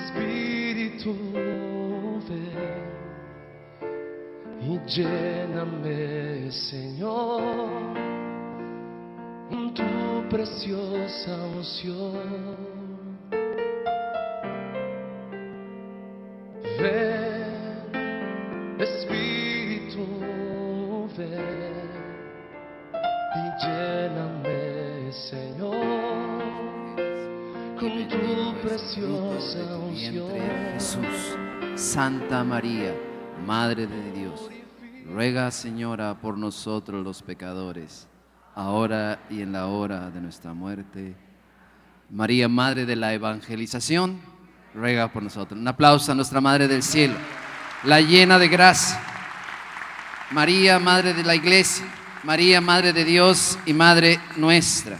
Espíritu, ven y lléname, Señor, tu preciosa unción. Ven, Espíritu, ven y lléname, Señor, con tu preciosa unción. Jesús, Santa María, Madre de Dios, ruega, Señora, por nosotros los pecadores, ahora y en la hora de nuestra muerte. María, Madre de la evangelización, ruega por nosotros. Un aplauso a nuestra Madre del Cielo, la llena de gracia. María, Madre de la Iglesia, María, Madre de Dios y Madre nuestra.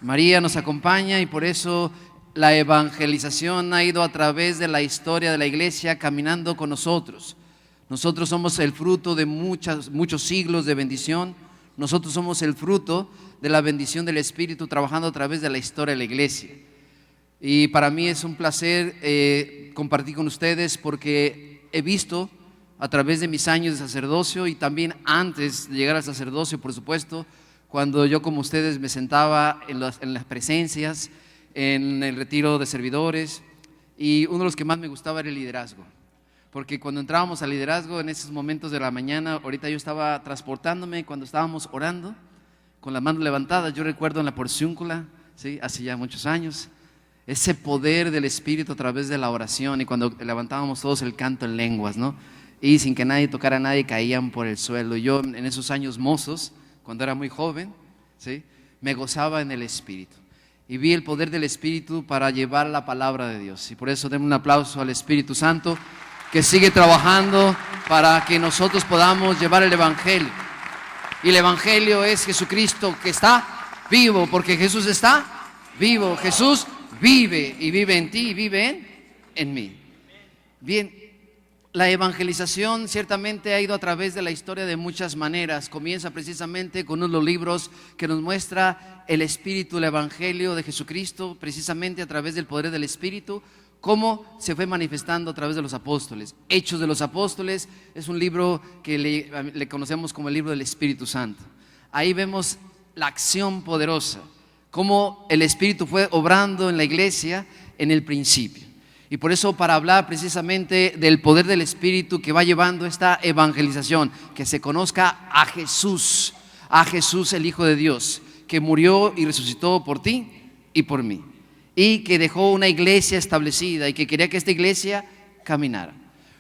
María nos acompaña y por eso la evangelización ha ido a través de la historia de la Iglesia caminando con nosotros. Nosotros somos el fruto de muchos siglos de bendición. Nosotros somos el fruto de la bendición del Espíritu trabajando a través de la historia de la Iglesia. Y para mí es un placer compartir con ustedes porque he visto a través de mis años de sacerdocio y también antes de llegar al sacerdocio, por supuesto, cuando yo como ustedes me sentaba en las presencias, en el retiro de servidores, y uno de los que más me gustaba era el liderazgo, porque cuando entrábamos al liderazgo en esos momentos de la mañana, ahorita yo estaba transportándome cuando estábamos orando con las manos levantadas. Yo recuerdo en la porciúncula, ¿sí? Hace ya muchos años, ese poder del Espíritu a través de la oración, y cuando levantábamos todos el canto en lenguas, ¿no? Y sin que nadie tocara a nadie caían por el suelo. Y yo en esos años mozos, cuando era muy joven, ¿sí?, me gozaba en el Espíritu y vi el poder del Espíritu para llevar la palabra de Dios. Y por eso denme un aplauso al Espíritu Santo, que sigue trabajando para que nosotros podamos llevar el Evangelio. Y el Evangelio es Jesucristo, que está vivo, porque Jesús está vivo. Jesús vive y vive en ti y vive en mí. Bien, la evangelización ciertamente ha ido a través de la historia de muchas maneras. Comienza precisamente con uno de los libros que nos muestra el Espíritu, el Evangelio de Jesucristo, precisamente a través del poder del Espíritu, cómo se fue manifestando a través de los apóstoles. Hechos de los Apóstoles es un libro que le conocemos como el libro del Espíritu Santo. Ahí vemos la acción poderosa, cómo el Espíritu fue obrando en la iglesia en el principio. Y por eso, para hablar precisamente del poder del Espíritu que va llevando esta evangelización, que se conozca a Jesús el Hijo de Dios, que murió y resucitó por ti y por mí, y que dejó una iglesia establecida y que quería que esta iglesia caminara.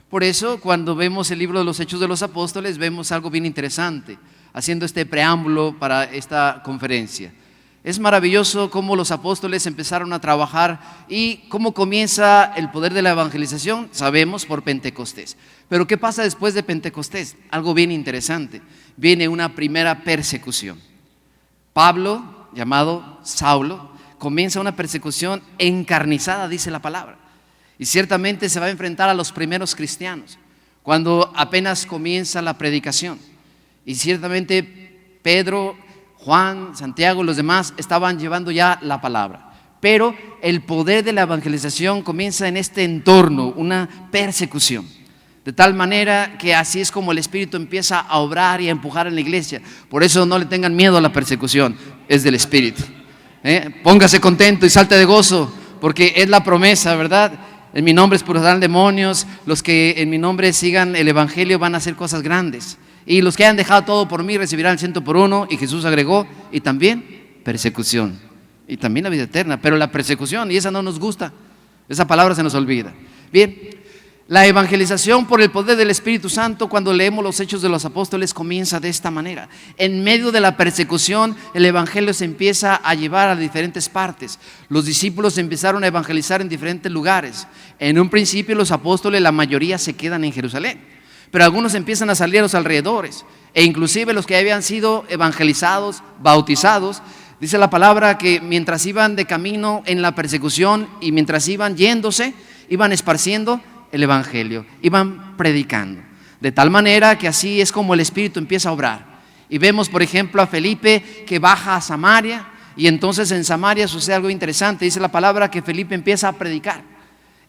Por eso, cuando vemos el libro de los Hechos de los Apóstoles, vemos algo bien interesante, haciendo este preámbulo para esta conferencia. Es maravilloso cómo los apóstoles empezaron a trabajar y cómo comienza el poder de la evangelización. Sabemos por Pentecostés. Pero ¿qué pasa después de Pentecostés? Algo bien interesante. Viene una primera persecución. Pablo, llamado Saulo, comienza una persecución encarnizada, dice la palabra. Y ciertamente se va a enfrentar a los primeros cristianos cuando apenas comienza la predicación. Y ciertamente Pedro, Juan, Santiago y los demás estaban llevando ya la palabra. Pero el poder de la evangelización comienza en este entorno, una persecución. De tal manera que así es como el Espíritu empieza a obrar y a empujar en la iglesia. Por eso no le tengan miedo a la persecución, es del Espíritu. Póngase contento y salte de gozo, porque es la promesa, ¿verdad? En mi nombre expulsarán demonios, los que en mi nombre sigan el Evangelio van a hacer cosas grandes. Y los que hayan dejado todo por mí recibirán el 100 por 1. Y Jesús agregó, y también persecución, y también la vida eterna. Pero la persecución, y esa no nos gusta, esa palabra se nos olvida. Bien, la evangelización por el poder del Espíritu Santo, cuando leemos los Hechos de los Apóstoles, comienza de esta manera. En medio de la persecución, el Evangelio se empieza a llevar a diferentes partes. Los discípulos empezaron a evangelizar en diferentes lugares. En un principio los apóstoles, la mayoría se quedan en Jerusalén, pero algunos empiezan a salir a los alrededores, e inclusive los que habían sido evangelizados, bautizados. Dice la palabra que mientras iban de camino en la persecución y mientras iban yéndose, iban esparciendo el Evangelio, iban predicando. De tal manera que así es como el Espíritu empieza a obrar. Y vemos, por ejemplo, a Felipe que baja a Samaria, y entonces en Samaria sucede algo interesante. Dice la palabra que Felipe empieza a predicar.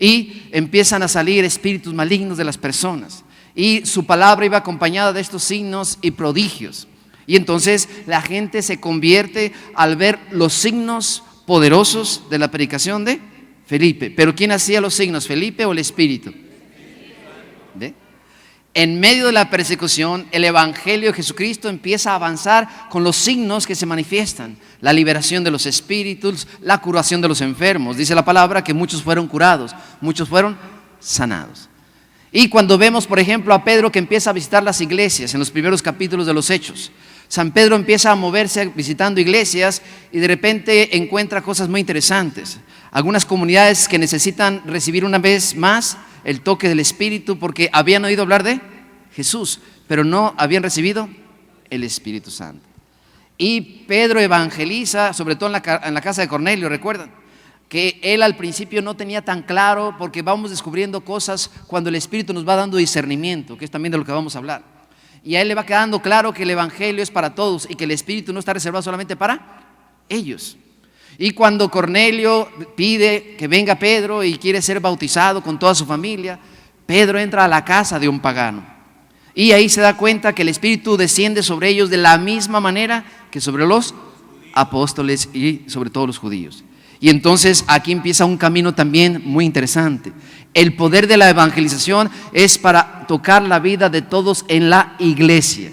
y empiezan a salir espíritus malignos de las personas. Y su palabra iba acompañada de estos signos y prodigios. Y entonces la gente se convierte al ver los signos poderosos de la predicación de Felipe. Pero ¿quién hacía los signos, Felipe o el Espíritu? ¿Ve? En medio de la persecución, el Evangelio de Jesucristo empieza a avanzar con los signos que se manifiestan. La liberación de los espíritus, la curación de los enfermos. Dice la palabra que muchos fueron curados, muchos fueron sanados. Y cuando vemos, por ejemplo, a Pedro que empieza a visitar las iglesias en los primeros capítulos de los Hechos, San Pedro empieza a moverse visitando iglesias y de repente encuentra cosas muy interesantes. Algunas comunidades que necesitan recibir una vez más el toque del Espíritu porque habían oído hablar de Jesús, pero no habían recibido el Espíritu Santo. Y Pedro evangeliza, sobre todo en la casa de Cornelio, ¿recuerdan? Que él al principio no tenía tan claro, porque vamos descubriendo cosas cuando el Espíritu nos va dando discernimiento, que es también de lo que vamos a hablar. Y a él le va quedando claro que el Evangelio es para todos y que el Espíritu no está reservado solamente para ellos. Y cuando Cornelio pide que venga Pedro y quiere ser bautizado con toda su familia, Pedro entra a la casa de un pagano. Y ahí se da cuenta que el Espíritu desciende sobre ellos de la misma manera que sobre los apóstoles y sobre todos los judíos. Y entonces aquí empieza un camino también muy interesante. El poder de la evangelización es para tocar la vida de todos en la iglesia,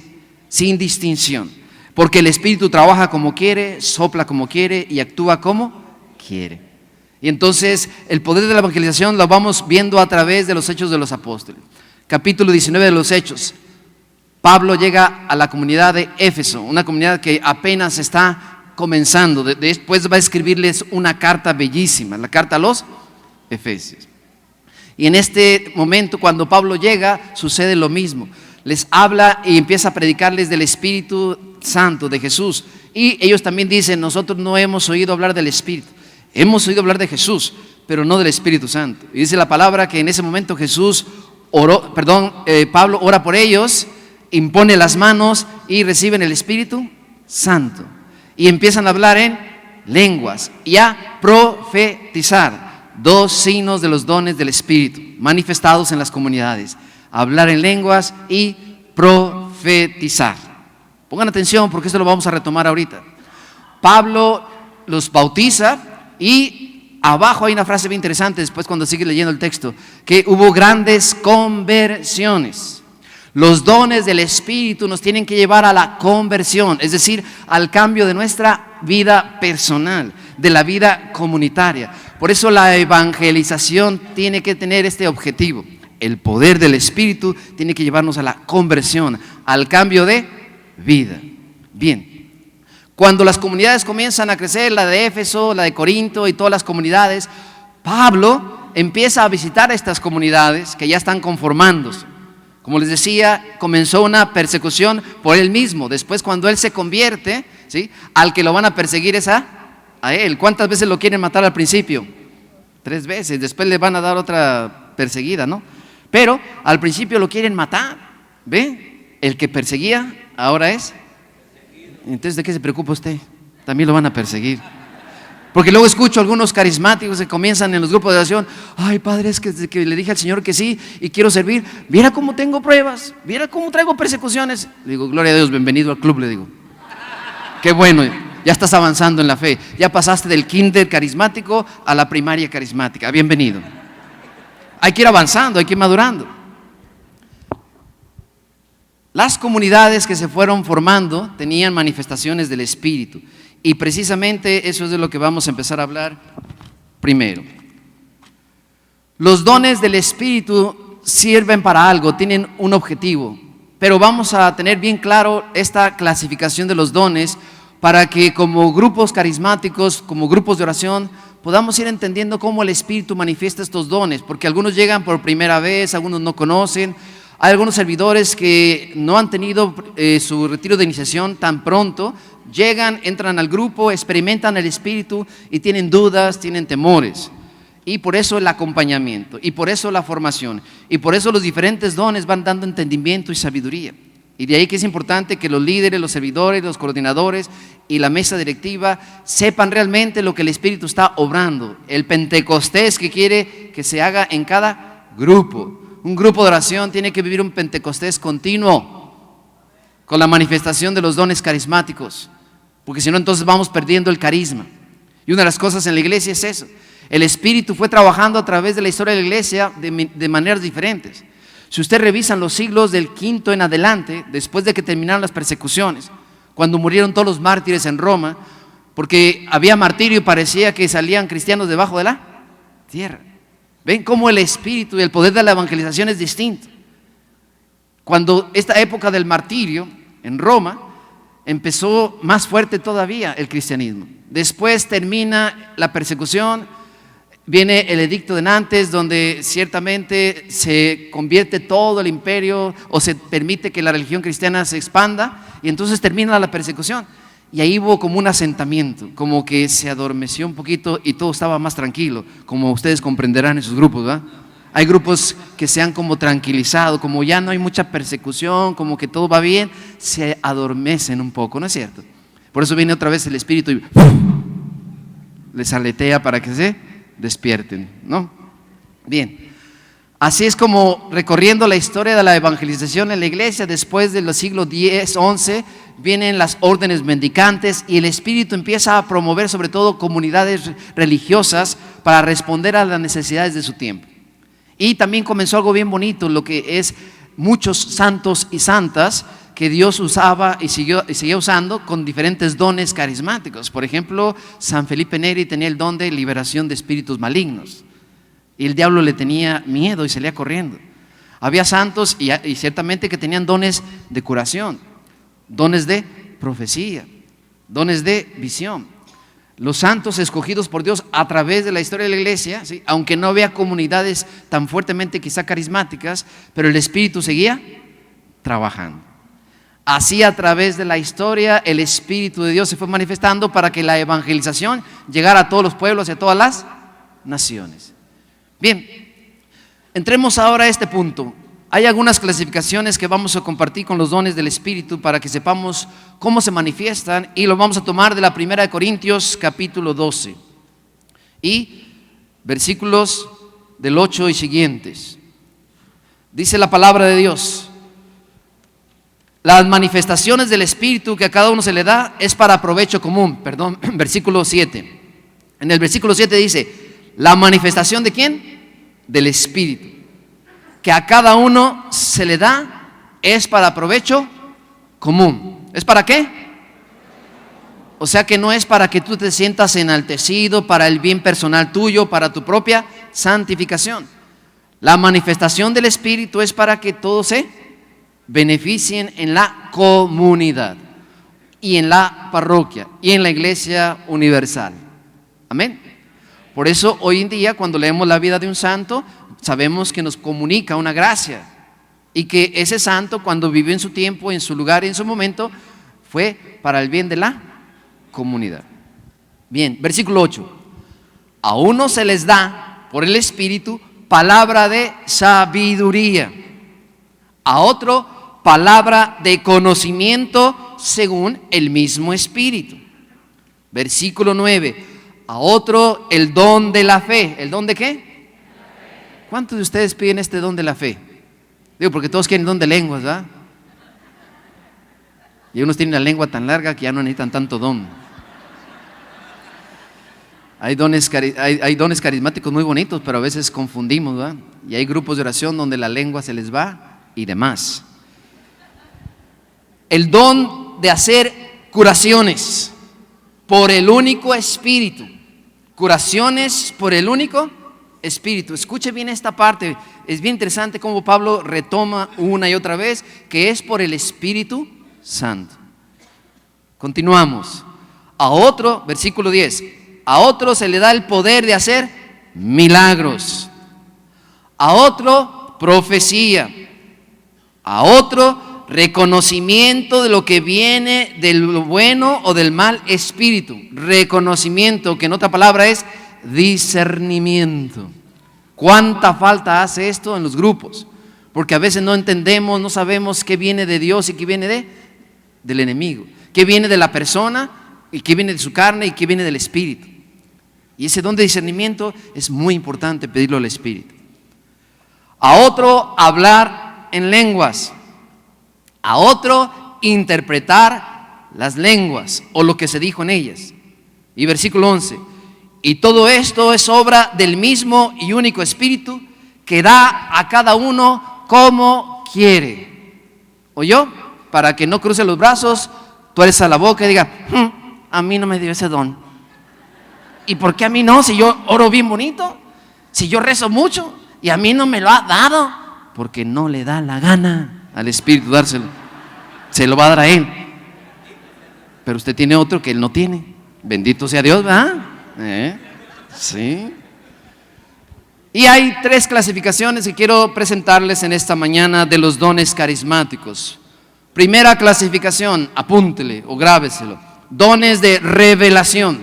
sin distinción. Porque el Espíritu trabaja como quiere, sopla como quiere y actúa como quiere. Y entonces el poder de la evangelización lo vamos viendo a través de los Hechos de los Apóstoles. Capítulo 19 de los Hechos. Pablo llega a la comunidad de Éfeso, una comunidad que apenas está comenzando. Después va a escribirles una carta bellísima, la carta a los Efesios. Y en este momento, cuando Pablo llega, sucede lo mismo. Les habla y empieza a predicarles del Espíritu Santo, de Jesús. Y ellos también dicen, nosotros no hemos oído hablar del Espíritu. Hemos oído hablar de Jesús, pero no del Espíritu Santo. Y dice la palabra que en ese momento Pablo ora por ellos, impone las manos y reciben el Espíritu Santo. Y empiezan a hablar en lenguas y a profetizar. Dos signos de los dones del Espíritu manifestados en las comunidades: hablar en lenguas y profetizar. Pongan atención porque esto lo vamos a retomar ahorita. Pablo los bautiza y abajo hay una frase bien interesante después cuando sigue leyendo el texto, que hubo grandes conversiones. Los dones del Espíritu nos tienen que llevar a la conversión, es decir, al cambio de nuestra vida personal, de la vida comunitaria. Por eso la evangelización tiene que tener este objetivo. El poder del Espíritu tiene que llevarnos a la conversión, al cambio de vida. Bien, cuando las comunidades comienzan a crecer, la de Éfeso, la de Corinto y todas las comunidades, Pablo empieza a visitar estas comunidades que ya están conformándose. Como les decía, comenzó una persecución por él mismo. Después, cuando él se convierte, ¿sí?, al que lo van a perseguir es a él. ¿Cuántas veces lo quieren matar al principio? 3 veces. Después le van a dar otra perseguida, ¿no? Pero al principio lo quieren matar. ¿Ve? El que perseguía ahora es. Entonces, ¿de qué se preocupa usted? También lo van a perseguir. Porque luego escucho a algunos carismáticos que comienzan en los grupos de oración: ay, padre, es que desde que le dije al Señor que sí y quiero servir, viera cómo tengo pruebas, viera cómo traigo persecuciones. Le digo, gloria a Dios, bienvenido al club, le digo. Qué bueno, ya estás avanzando en la fe, ya pasaste del kinder carismático a la primaria carismática, bienvenido. Hay que ir avanzando, hay que ir madurando. Las comunidades que se fueron formando tenían manifestaciones del Espíritu. Y precisamente eso es de lo que vamos a empezar a hablar primero. Los dones del Espíritu sirven para algo, tienen un objetivo, pero vamos a tener bien claro esta clasificación de los dones para que como grupos carismáticos, como grupos de oración, podamos ir entendiendo cómo el Espíritu manifiesta estos dones, porque algunos llegan por primera vez, algunos no conocen. Hay algunos servidores que no han tenido su retiro de iniciación tan pronto. Llegan, entran al grupo, experimentan el Espíritu y tienen dudas, tienen temores. Y por eso el acompañamiento, y por eso la formación, y por eso los diferentes dones van dando entendimiento y sabiduría. Y de ahí que es importante que los líderes, los servidores, los coordinadores y la mesa directiva sepan realmente lo que el Espíritu está obrando. El Pentecostés que quiere que se haga en cada grupo. Un grupo de oración tiene que vivir un Pentecostés continuo con la manifestación de los dones carismáticos, porque si no entonces vamos perdiendo el carisma. Y una de las cosas en la iglesia es eso. El Espíritu fue trabajando a través de la historia de la iglesia de maneras diferentes. Si usted revisa los siglos del V en adelante, después de que terminaron las persecuciones, cuando murieron todos los mártires en Roma, porque había martirio y parecía que salían cristianos debajo de la tierra. ¿Ven cómo el espíritu y el poder de la evangelización es distinto? Cuando esta época del martirio en Roma, empezó más fuerte todavía el cristianismo. Después termina la persecución, viene el edicto de Nantes, donde ciertamente se convierte todo el imperio o se permite que la religión cristiana se expanda, y entonces termina la persecución. Y ahí hubo como un asentamiento, como que se adormeció un poquito y todo estaba más tranquilo, como ustedes comprenderán en sus grupos, ¿verdad? Hay grupos que se han como tranquilizado, como ya no hay mucha persecución, como que todo va bien, se adormecen un poco, ¿no es cierto? Por eso viene otra vez el Espíritu y les aletea para que se despierten, ¿no? Bien, así es como recorriendo la historia de la evangelización en la iglesia. Después de los siglos X, XI, vienen las órdenes mendicantes y el Espíritu empieza a promover sobre todo comunidades religiosas para responder a las necesidades de su tiempo. Y también comenzó algo bien bonito, lo que es muchos santos y santas que Dios usaba y seguía usando con diferentes dones carismáticos. Por ejemplo, San Felipe Neri tenía el don de liberación de espíritus malignos y el diablo le tenía miedo y salía corriendo. Había santos y ciertamente que tenían dones de curación, dones de profecía, dones de visión. Los santos escogidos por Dios a través de la historia de la iglesia, ¿sí? Aunque no había comunidades tan fuertemente quizá carismáticas, pero el Espíritu seguía trabajando. Así a través de la historia el Espíritu de Dios se fue manifestando para que la evangelización llegara a todos los pueblos y a todas las naciones. Bien, entremos ahora a este punto. Hay algunas clasificaciones que vamos a compartir con los dones del Espíritu para que sepamos cómo se manifiestan, y lo vamos a tomar de la 1 Corintios capítulo 12 y versículos del 8 y siguientes. Dice la palabra de Dios: las manifestaciones del Espíritu que a cada uno se le da es para provecho común. Versículo 7. En el versículo 7 dice: ¿la manifestación de quién? Del Espíritu que a cada uno se le da es para provecho común. ¿Es para qué? O sea que no es para que tú te sientas enaltecido, para el bien personal tuyo, para tu propia santificación. La manifestación del Espíritu es para que todos se beneficien en la comunidad y en la parroquia y en la iglesia universal. Amén. Por eso hoy en día cuando leemos la vida de un santo, sabemos que nos comunica una gracia, y que ese santo, cuando vivió en su tiempo, en su lugar y en su momento, fue para el bien de la comunidad. Bien, versículo 8. A uno se les da por el Espíritu palabra de sabiduría, a otro palabra de conocimiento según el mismo Espíritu. Versículo 9. A otro el don de la fe. ¿El don de qué? ¿Cuántos de ustedes piden este don de la fe? Digo, porque todos quieren don de lenguas, ¿verdad? Y unos tienen la lengua tan larga que ya no necesitan tanto don. Hay dones carismáticos muy bonitos, pero a veces confundimos, ¿verdad? Y hay grupos de oración donde la lengua se les va y demás. El don de hacer curaciones por el único Espíritu. Curaciones por el único Espíritu. Escuche bien esta parte, es bien interesante cómo Pablo retoma una y otra vez que es por el Espíritu Santo. Continuamos. A otro, versículo 10, a otro se le da el poder de hacer milagros, a otro profecía, a otro reconocimiento de lo que viene del bueno o del mal espíritu. Reconocimiento, que en otra palabra es discernimiento. ¿Cuánta falta hace esto en los grupos? Porque a veces no entendemos, no sabemos qué viene de Dios y qué viene del enemigo, qué viene de la persona y qué viene de su carne y qué viene del Espíritu. Y ese don de discernimiento es muy importante pedirlo al Espíritu. A otro hablar en lenguas, a otro interpretar las lenguas o lo que se dijo en ellas. Y versículo 11, y todo esto es obra del mismo y único Espíritu que da a cada uno como quiere. ¿Oyó? Para que no cruce los brazos, tuerza la boca y diga, a mí no me dio ese don. ¿Y por qué a mí no? Si yo oro bien bonito, si yo rezo mucho y a mí no me lo ha dado, porque no le da la gana al Espíritu dárselo. Se lo va a dar a Él. Pero usted tiene otro que Él no tiene. Bendito sea Dios, ¿verdad? Sí. Y hay 3 clasificaciones que quiero presentarles en esta mañana de los dones carismáticos. Primera clasificación, apúntele o grábeselo. Dones de revelación.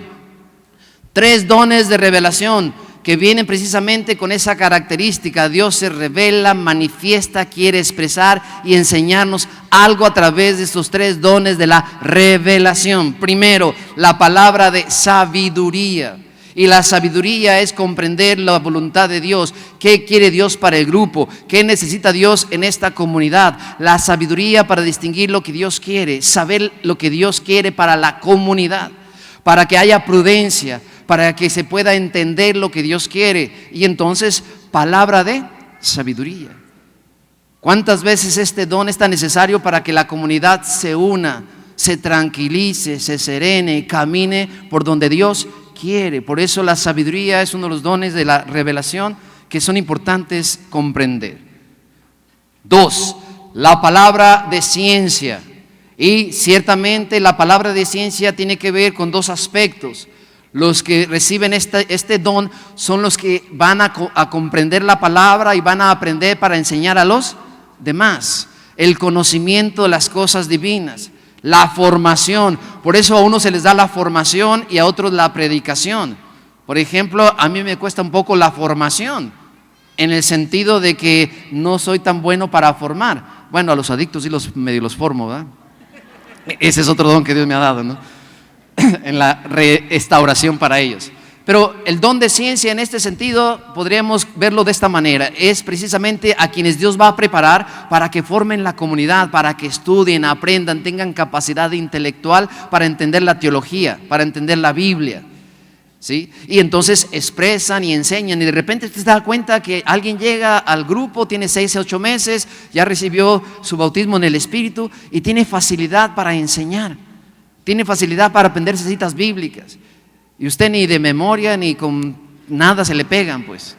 3 dones de revelación que vienen precisamente con esa característica. Dios se revela, manifiesta, quiere expresar y enseñarnos algo a través de estos 3 dones de la revelación. Primero, la palabra de sabiduría. Y la sabiduría es comprender la voluntad de Dios, qué quiere Dios para el grupo, qué necesita Dios en esta comunidad. La sabiduría para distinguir lo que Dios quiere, saber lo que Dios quiere para la comunidad, para que haya prudencia, para que se pueda entender lo que Dios quiere. Y entonces, palabra de sabiduría. ¿Cuántas veces este don es tan necesario para que la comunidad se una, se tranquilice, se serene, camine por donde Dios quiere? Por eso la sabiduría es uno de los dones de la revelación que son importantes comprender. 2, la palabra de ciencia. Y ciertamente la palabra de ciencia tiene que ver con 2 aspectos. Los que reciben este don son los que van a comprender la palabra y van a aprender para enseñar a los demás. El conocimiento de las cosas divinas. La formación, por eso a unos se les da la formación y a otros la predicación. Por ejemplo, a mí me cuesta un poco la formación, en el sentido de que no soy tan bueno para formar. Bueno, a los adictos sí medio los formo, ¿verdad? Ese es otro don que Dios me ha dado, ¿no? En la restauración para ellos. Pero el don de ciencia en este sentido podríamos verlo de esta manera. Es precisamente a quienes Dios va a preparar para que formen la comunidad, para que estudien, aprendan, tengan capacidad intelectual para entender la teología, para entender la Biblia, ¿sí? Y entonces expresan y enseñan y de repente te das cuenta que alguien llega al grupo, tiene 6 a 8 meses, ya recibió su bautismo en el Espíritu y tiene facilidad para enseñar, tiene facilidad para aprender citas bíblicas. Y usted ni de memoria ni con nada se le pegan, pues.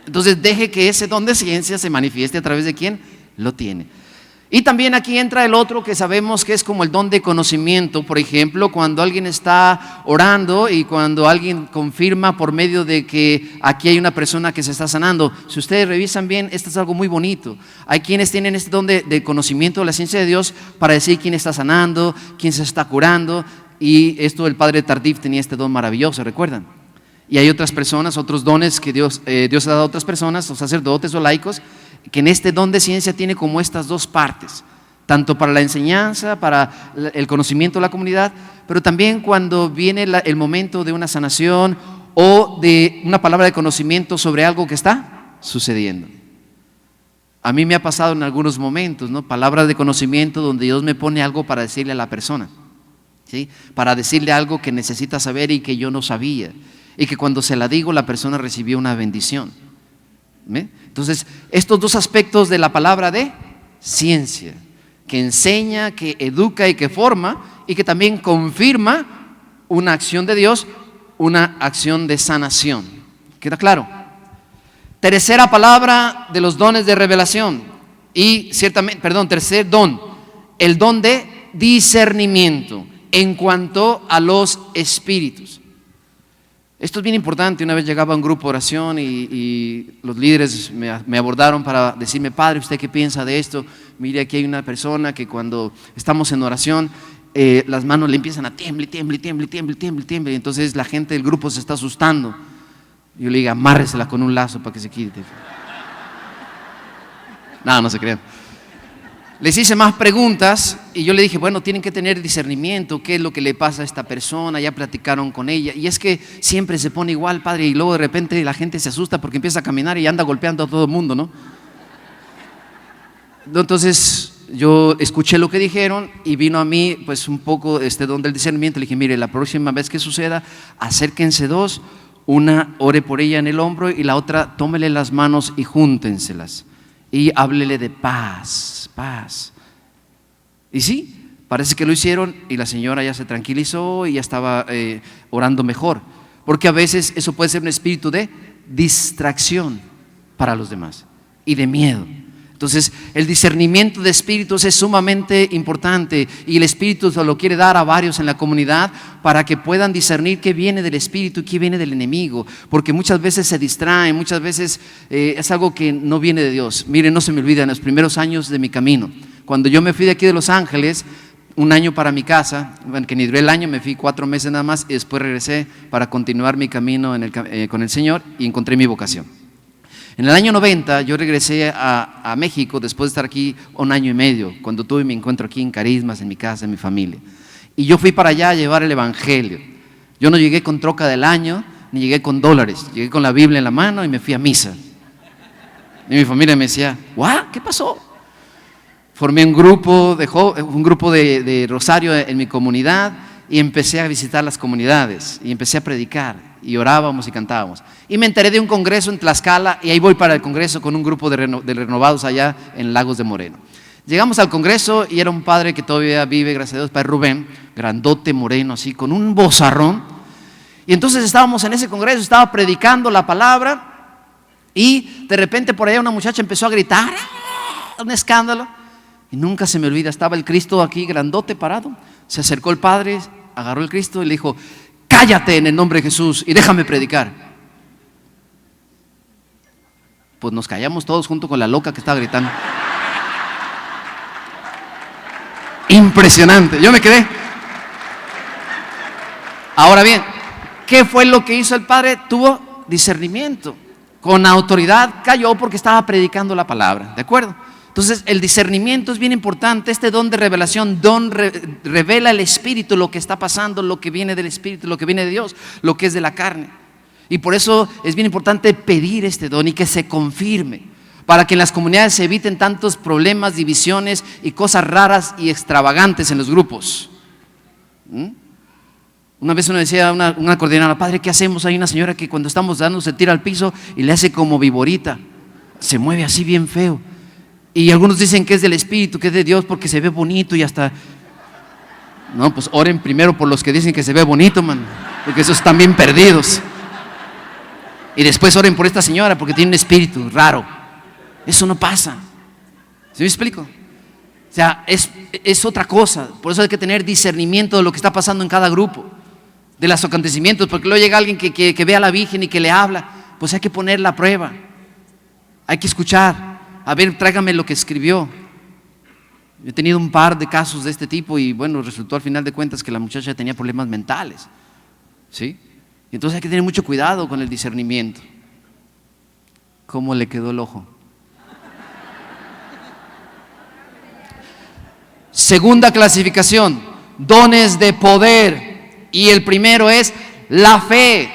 Entonces deje que ese don de ciencia se manifieste a través de quien lo tiene. Y también aquí entra el otro que sabemos que es como el don de conocimiento. Por ejemplo, cuando alguien está orando y cuando alguien confirma por medio de que aquí hay una persona que se está sanando. Si ustedes revisan bien, esto es algo muy bonito. Hay quienes tienen este don de conocimiento de la ciencia de Dios para decir quién está sanando, quién se está curando. Y esto el padre Tardif tenía este don maravilloso, ¿recuerdan? Y hay otras personas, otros dones que Dios ha dado a otras personas, o sacerdotes o laicos, que en este don de ciencia tiene como estas 2 partes, tanto para la enseñanza, para el conocimiento de la comunidad, pero también cuando viene el momento de una sanación o de una palabra de conocimiento sobre algo que está sucediendo. A mí me ha pasado en algunos momentos, ¿no? Palabras de conocimiento donde Dios me pone algo para decirle a la persona, ¿sí? Para decirle algo que necesita saber y que yo no sabía, y que cuando se la digo la persona recibió una bendición. Entonces, estos 2 aspectos de la palabra de ciencia, que enseña, que educa y que forma, y que también confirma una acción de Dios, una acción de sanación. ¿Queda claro? Tercera palabra de los dones de revelación, y ciertamente, tercer don, el don de discernimiento en cuanto a los espíritus. Esto es bien importante. Una vez llegaba a un grupo de oración y los líderes me abordaron para decirme: padre, ¿usted qué piensa de esto? Mire, aquí hay una persona que cuando estamos en oración las manos le empiezan a tiemble. Y entonces la gente del grupo se está asustando. Yo le digo: amárresela con un lazo para que se quite. No se crean. Les hice más preguntas y yo le dije, bueno, tienen que tener discernimiento, qué es lo que le pasa a esta persona, ya platicaron con ella. Y es que siempre se pone igual, padre, y luego de repente la gente se asusta porque empieza a caminar y anda golpeando a todo el mundo, ¿no? Entonces yo escuché lo que dijeron y vino a mí pues un poco este don del discernimiento. Le dije, mire, la próxima vez que suceda, acérquense dos, una ore por ella en el hombro y la otra tómele las manos y júntenselas y háblele de paz, paz. Y sí, parece que lo hicieron y la señora ya se tranquilizó y ya estaba orando mejor, porque a veces eso puede ser un espíritu de distracción para los demás y de miedo. Entonces el discernimiento de espíritus es sumamente importante y el Espíritu se lo quiere dar a varios en la comunidad para que puedan discernir qué viene del espíritu y qué viene del enemigo, porque muchas veces se distraen, muchas veces es algo que no viene de Dios. Miren, no se me olvida, en los primeros años de mi camino, cuando yo me fui de aquí de Los Ángeles, un año para mi casa, bueno, que ni duré el año, me fui 4 meses nada más y después regresé para continuar mi camino con el Señor y encontré mi vocación. En el año 90 yo regresé a México después de estar aquí 1 año y medio, cuando tuve mi encuentro aquí en Carismas, en mi casa, en mi familia. Y yo fui para allá a llevar el evangelio. Yo no llegué con troca del año, ni llegué con dólares, llegué con la Biblia en la mano y me fui a misa. Y mi familia me decía, ¿what? ¿Qué pasó? Formé un grupo de Rosario en mi comunidad y empecé a visitar las comunidades y empecé a predicar. Y orábamos y cantábamos. Y me enteré de un congreso en Tlaxcala y ahí voy para el congreso con un grupo de renovados allá en Lagos de Moreno. Llegamos al congreso y era un padre que todavía vive, gracias a Dios, padre Rubén, grandote, moreno, así, con un vozarrón. Y entonces estábamos en ese congreso, estaba predicando la palabra y de repente por allá una muchacha empezó a gritar, un escándalo. Y nunca se me olvida, estaba el Cristo aquí, grandote, parado. Se acercó el padre, agarró el Cristo y le dijo, cállate en el nombre de Jesús y déjame predicar. Pues nos callamos todos junto con la loca que estaba gritando. Impresionante, yo me quedé. Ahora bien, ¿qué fue lo que hizo el padre? Tuvo discernimiento, con autoridad calló porque estaba predicando la palabra, ¿de acuerdo? Entonces el discernimiento es bien importante. Este don de revelación, revela el Espíritu, lo que está pasando, lo que viene del Espíritu, lo que viene de Dios, lo que es de la carne. Y por eso es bien importante pedir este don y que se confirme, para que en las comunidades se eviten tantos problemas, divisiones y cosas raras y extravagantes en los grupos. Una vez uno decía a una coordinadora, padre, ¿qué hacemos? Hay una señora que cuando estamos dando se tira al piso y le hace como viborita, se mueve así bien feo. Y algunos dicen que es del Espíritu, que es de Dios porque se ve bonito y hasta... No, pues oren primero por los que dicen que se ve bonito, man, porque esos están bien perdidos. Y después oren por esta señora porque tiene un espíritu raro. Eso no pasa. ¿Sí me explico? O sea, es otra cosa. Por eso hay que tener discernimiento de lo que está pasando en cada grupo, de los acontecimientos, porque luego llega alguien que ve a la Virgen y que le habla. Pues hay que ponerla a prueba. Hay que escuchar. A ver, tráigame lo que escribió. Yo he tenido un par de casos de este tipo y bueno, resultó al final de cuentas que la muchacha tenía problemas mentales. ¿Sí? Y entonces hay que tener mucho cuidado con el discernimiento. ¿Cómo le quedó el ojo? Segunda clasificación, dones de poder. Y el primero es la fe.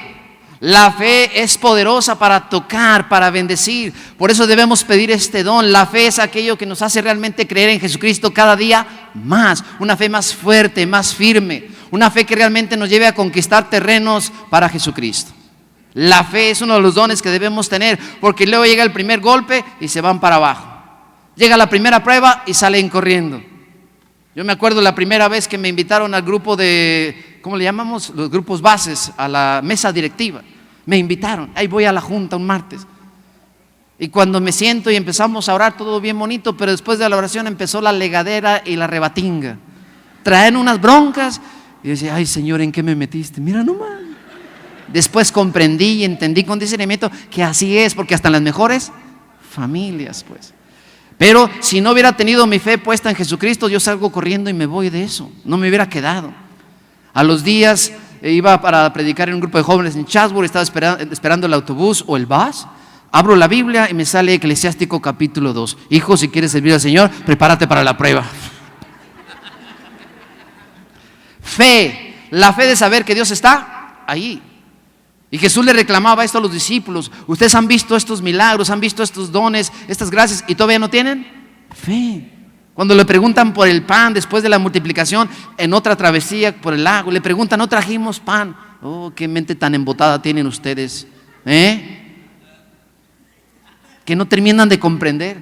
La fe es poderosa para tocar, para bendecir. Por eso debemos pedir este don. La fe es aquello que nos hace realmente creer en Jesucristo cada día más. Una fe más fuerte, más firme. Una fe que realmente nos lleve a conquistar terrenos para Jesucristo. La fe es uno de los dones que debemos tener, porque luego llega el primer golpe y se van para abajo. Llega la primera prueba y salen corriendo. Yo me acuerdo la primera vez que me invitaron al grupo de, ¿cómo le llamamos? Los grupos bases, a la mesa directiva. Me invitaron, ahí voy a la junta un martes. Y cuando me siento y empezamos a orar, todo bien bonito, pero después de la oración empezó la legadera y la rebatinga. Traen unas broncas y yo decía, ay Señor, ¿en qué me metiste? Mira nomás. Después comprendí y entendí con discernimiento que así es, porque hasta en las mejores familias, pues. Pero si no hubiera tenido mi fe puesta en Jesucristo, yo salgo corriendo y me voy de eso. No me hubiera quedado. A los días iba para predicar en un grupo de jóvenes en Chatsworth, estaba esperando el autobús o el bus. abro la Biblia y me sale Eclesiástico capítulo 2. Hijo, si quieres servir al Señor, prepárate para la prueba. Fe, la fe de saber que Dios está ahí. Y Jesús le reclamaba esto a los discípulos. Ustedes han visto estos milagros, han visto estos dones, estas gracias, y todavía no tienen fe. Cuando le preguntan por el pan después de la multiplicación en otra travesía por el lago, le preguntan, ¿no trajimos pan? Oh, qué mente tan embotada tienen ustedes, que no terminan de comprender.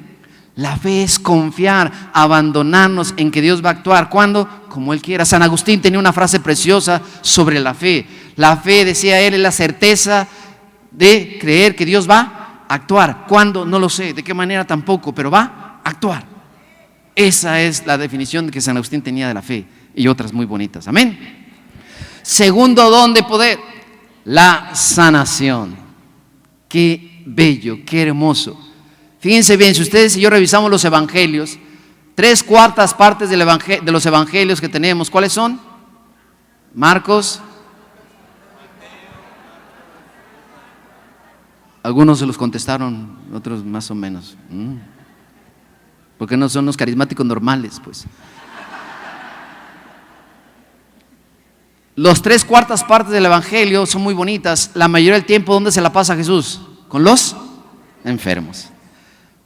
La fe es confiar, abandonarnos en que Dios va a actuar. ¿Cuándo? Como Él quiera. San Agustín tenía una frase preciosa sobre la fe. La fe, decía él, es la certeza de creer que Dios va a actuar. ¿Cuándo? No lo sé. ¿De qué manera? Tampoco, pero va a actuar. Esa es la definición que San Agustín tenía de la fe, y otras muy bonitas. Amén. Segundo don de poder, la sanación. Qué bello, qué hermoso. Fíjense bien, si ustedes y yo revisamos los evangelios, 3/4 partes de los evangelios que tenemos, ¿cuáles son? Marcos. Algunos se los contestaron, otros más o menos. Porque no son los carismáticos normales, pues. Los 3/4 partes del evangelio son muy bonitas. La mayoría del tiempo, ¿dónde se la pasa Jesús? Con los enfermos.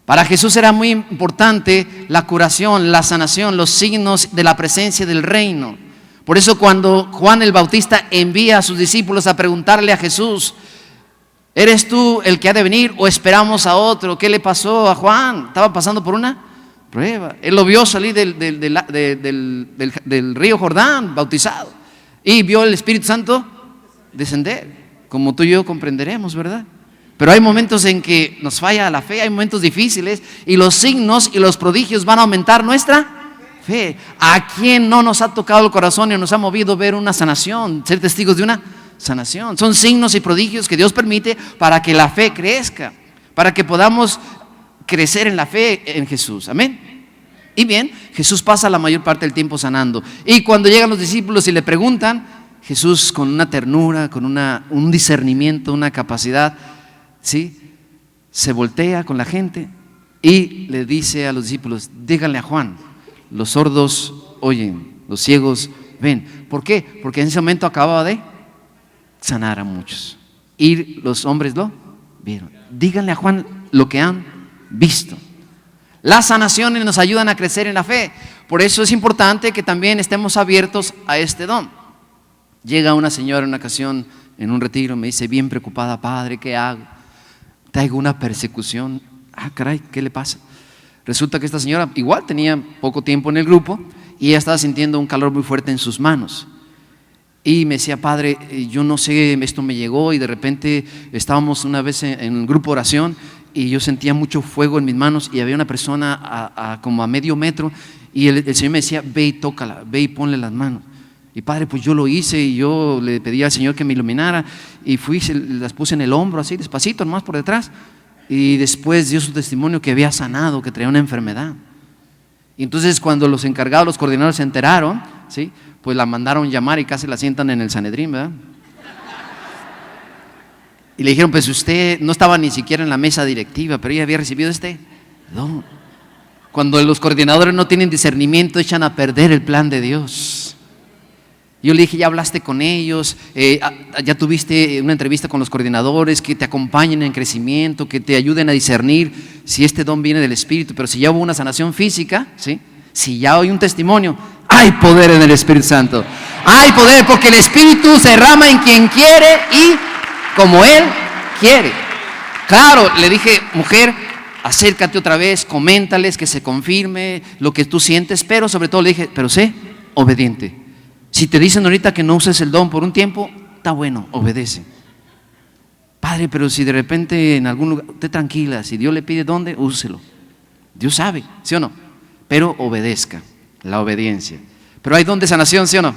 Para Jesús era muy importante la curación, la sanación, los signos de la presencia del reino. Por eso cuando Juan el Bautista envía a sus discípulos a preguntarle a Jesús, ¿eres tú el que ha de venir o esperamos a otro? ¿Qué le pasó a Juan? Estaba pasando por una prueba. Él lo vio salir del río Jordán bautizado y vio el Espíritu Santo descender, como tú y yo comprenderemos, ¿verdad? Pero hay momentos en que nos falla la fe, hay momentos difíciles, y los signos y los prodigios van a aumentar nuestra fe. ¿A quién no nos ha tocado el corazón y nos ha movido ver una sanación, ser testigos de una sanación? Son signos y prodigios que Dios permite para que la fe crezca, para que podamos crecer en la fe en Jesús. Amén. Y bien, Jesús pasa la mayor parte del tiempo sanando. Y cuando llegan los discípulos y le preguntan, Jesús con una ternura, con un discernimiento, una capacidad, ¿sí?, se voltea con la gente y le dice a los discípulos, díganle a Juan, los sordos oyen, los ciegos ven. ¿Por qué? Porque en ese momento acababa de sanar a muchos y los hombres lo vieron. Díganle a Juan lo que han visto. Las sanaciones nos ayudan a crecer en la fe. Por eso es importante que también estemos abiertos a este don. Llega una señora en una ocasión en un retiro, me dice bien preocupada, padre, ¿qué hago? Traigo una persecución. Ah, caray, ¿qué le pasa? Resulta que esta señora igual tenía poco tiempo en el grupo y ella estaba sintiendo un calor muy fuerte en sus manos. Y me decía, padre, yo no sé, esto me llegó y de repente estábamos una vez en un grupo de oración y yo sentía mucho fuego en mis manos y había una persona como a medio metro y el Señor me decía, ve y tócala, ve y ponle las manos. Y padre, pues yo lo hice y yo le pedí al Señor que me iluminara y fui, las puse en el hombro así despacito, nomás por detrás, y después dio su testimonio que había sanado, que traía una enfermedad. Y entonces cuando los encargados, los coordinadores se enteraron, ¿sí?, pues la mandaron llamar y casi la sientan en el Sanedrín, ¿verdad? Y le dijeron, pues usted no estaba ni siquiera en la mesa directiva, pero ella había recibido este don. Cuando los coordinadores no tienen discernimiento, echan a perder el plan de Dios. Yo le dije, ya hablaste con ellos, ya tuviste una entrevista con los coordinadores, que te acompañen en crecimiento, que te ayuden a discernir si este don viene del Espíritu. Pero si ya hubo una sanación física, ¿sí?, si ya hay un testimonio, hay poder en el Espíritu Santo. Hay poder porque el Espíritu se derrama en quien quiere y como Él quiere. Claro, le dije, mujer, acércate otra vez, coméntales que se confirme lo que tú sientes, pero sobre todo le dije, pero sé obediente. Si te dicen ahorita que no uses el don por un tiempo, está bueno, obedece. Padre, pero si de repente en algún lugar, esté tranquila, si Dios le pide dónde, úselo. Dios sabe, ¿sí o no? Pero obedezca, la obediencia. Pero hay don de sanación, ¿sí o no?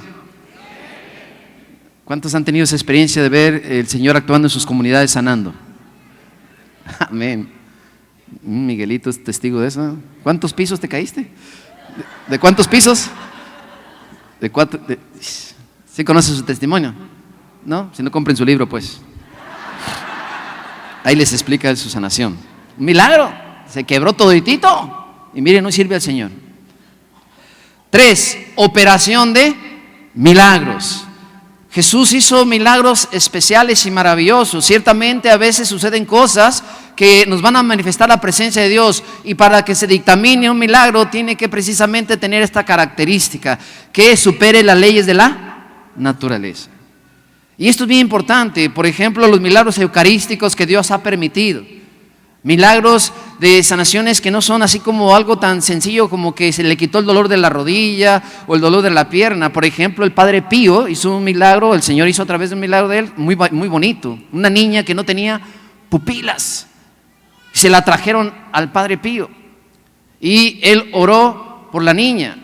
¿Cuántos han tenido esa experiencia de ver el Señor actuando en sus comunidades sanando? Amén. Miguelito es testigo de eso. ¿Cuántos pisos te caíste? ¿De cuántos pisos? ¿De cuatro? ¿Sí conoce su testimonio? ¿No? Si no, compren su libro, pues. Ahí les explica su sanación. Un milagro, se quebró toditito y miren, no sirve al Señor. 3, operación de milagros. Jesús hizo milagros especiales y maravillosos. Ciertamente a veces suceden cosas que nos van a manifestar la presencia de Dios, y para que se dictamine un milagro tiene que precisamente tener esta característica, que supere las leyes de la naturaleza. Y esto es bien importante. Por ejemplo, los milagros eucarísticos que Dios ha permitido, milagros de sanaciones que no son así como algo tan sencillo como que se le quitó el dolor de la rodilla o el dolor de la pierna. Por ejemplo, el Padre Pío hizo un milagro, el Señor hizo a través de un milagro de él muy bonito. Una niña que no tenía pupilas, se la trajeron al Padre Pío y él oró por la niña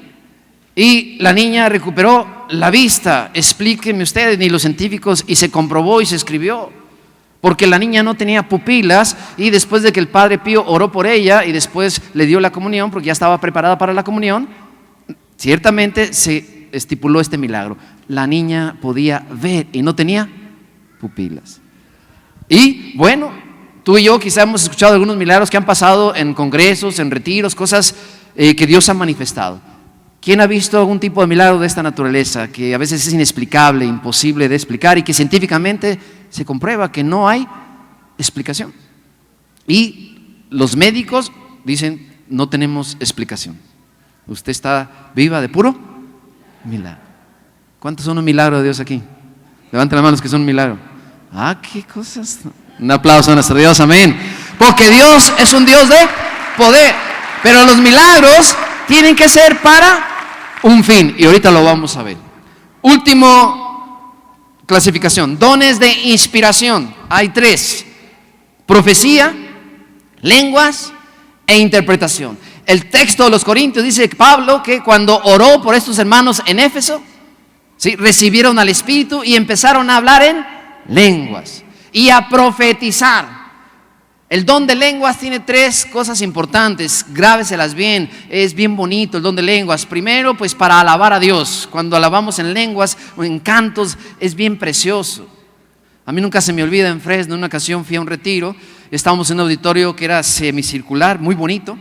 y la niña recuperó la vista. Explíquenme ustedes, ni los científicos, y se comprobó y se escribió, porque la niña no tenía pupilas, y después de que el Padre Pío oró por ella y después le dio la comunión, porque ya estaba preparada para la comunión, ciertamente se estipuló este milagro. La niña podía ver y no tenía pupilas. Y bueno, tú y yo quizá hemos escuchado algunos milagros que han pasado en congresos, en retiros, cosas que Dios ha manifestado. ¿Quién ha visto algún tipo de milagro de esta naturaleza que a veces es inexplicable, imposible de explicar, y que científicamente se comprueba que no hay explicación? Y los médicos dicen, no tenemos explicación. Usted está viva de puro milagro. ¿Cuántos son un milagro de Dios aquí? Levanten las manos que son un milagro. Ah, qué cosas. Un aplauso a nuestro Dios, amén. Porque Dios es un Dios de poder, pero los milagros tienen que ser para un fin, y ahorita lo vamos a ver. Último clasificación, dones de inspiración. Hay 3: profecía, lenguas e interpretación. El texto de los Corintios dice Pablo que cuando oró por estos hermanos en Éfeso, ¿sí?, recibieron al Espíritu y empezaron a hablar en lenguas y a profetizar. El don de lenguas tiene 3 cosas importantes, grábeselas bien, es bien bonito el don de lenguas. Primero, pues para alabar a Dios. Cuando alabamos en lenguas o en cantos es bien precioso. A mí nunca se me olvida, en Fresno, en una ocasión fui a un retiro, estábamos en un auditorio que era semicircular, muy bonito,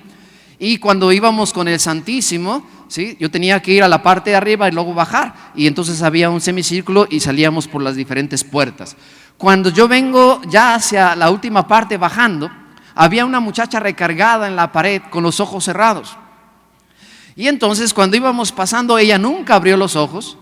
y cuando íbamos con el Santísimo, ¿sí?, yo tenía que ir a la parte de arriba y luego bajar, y entonces había un semicírculo y salíamos por las diferentes puertas. Cuando yo vengo ya hacia la última parte bajando, había una muchacha recargada en la pared con los ojos cerrados. Y entonces cuando íbamos pasando, ella nunca abrió los ojos,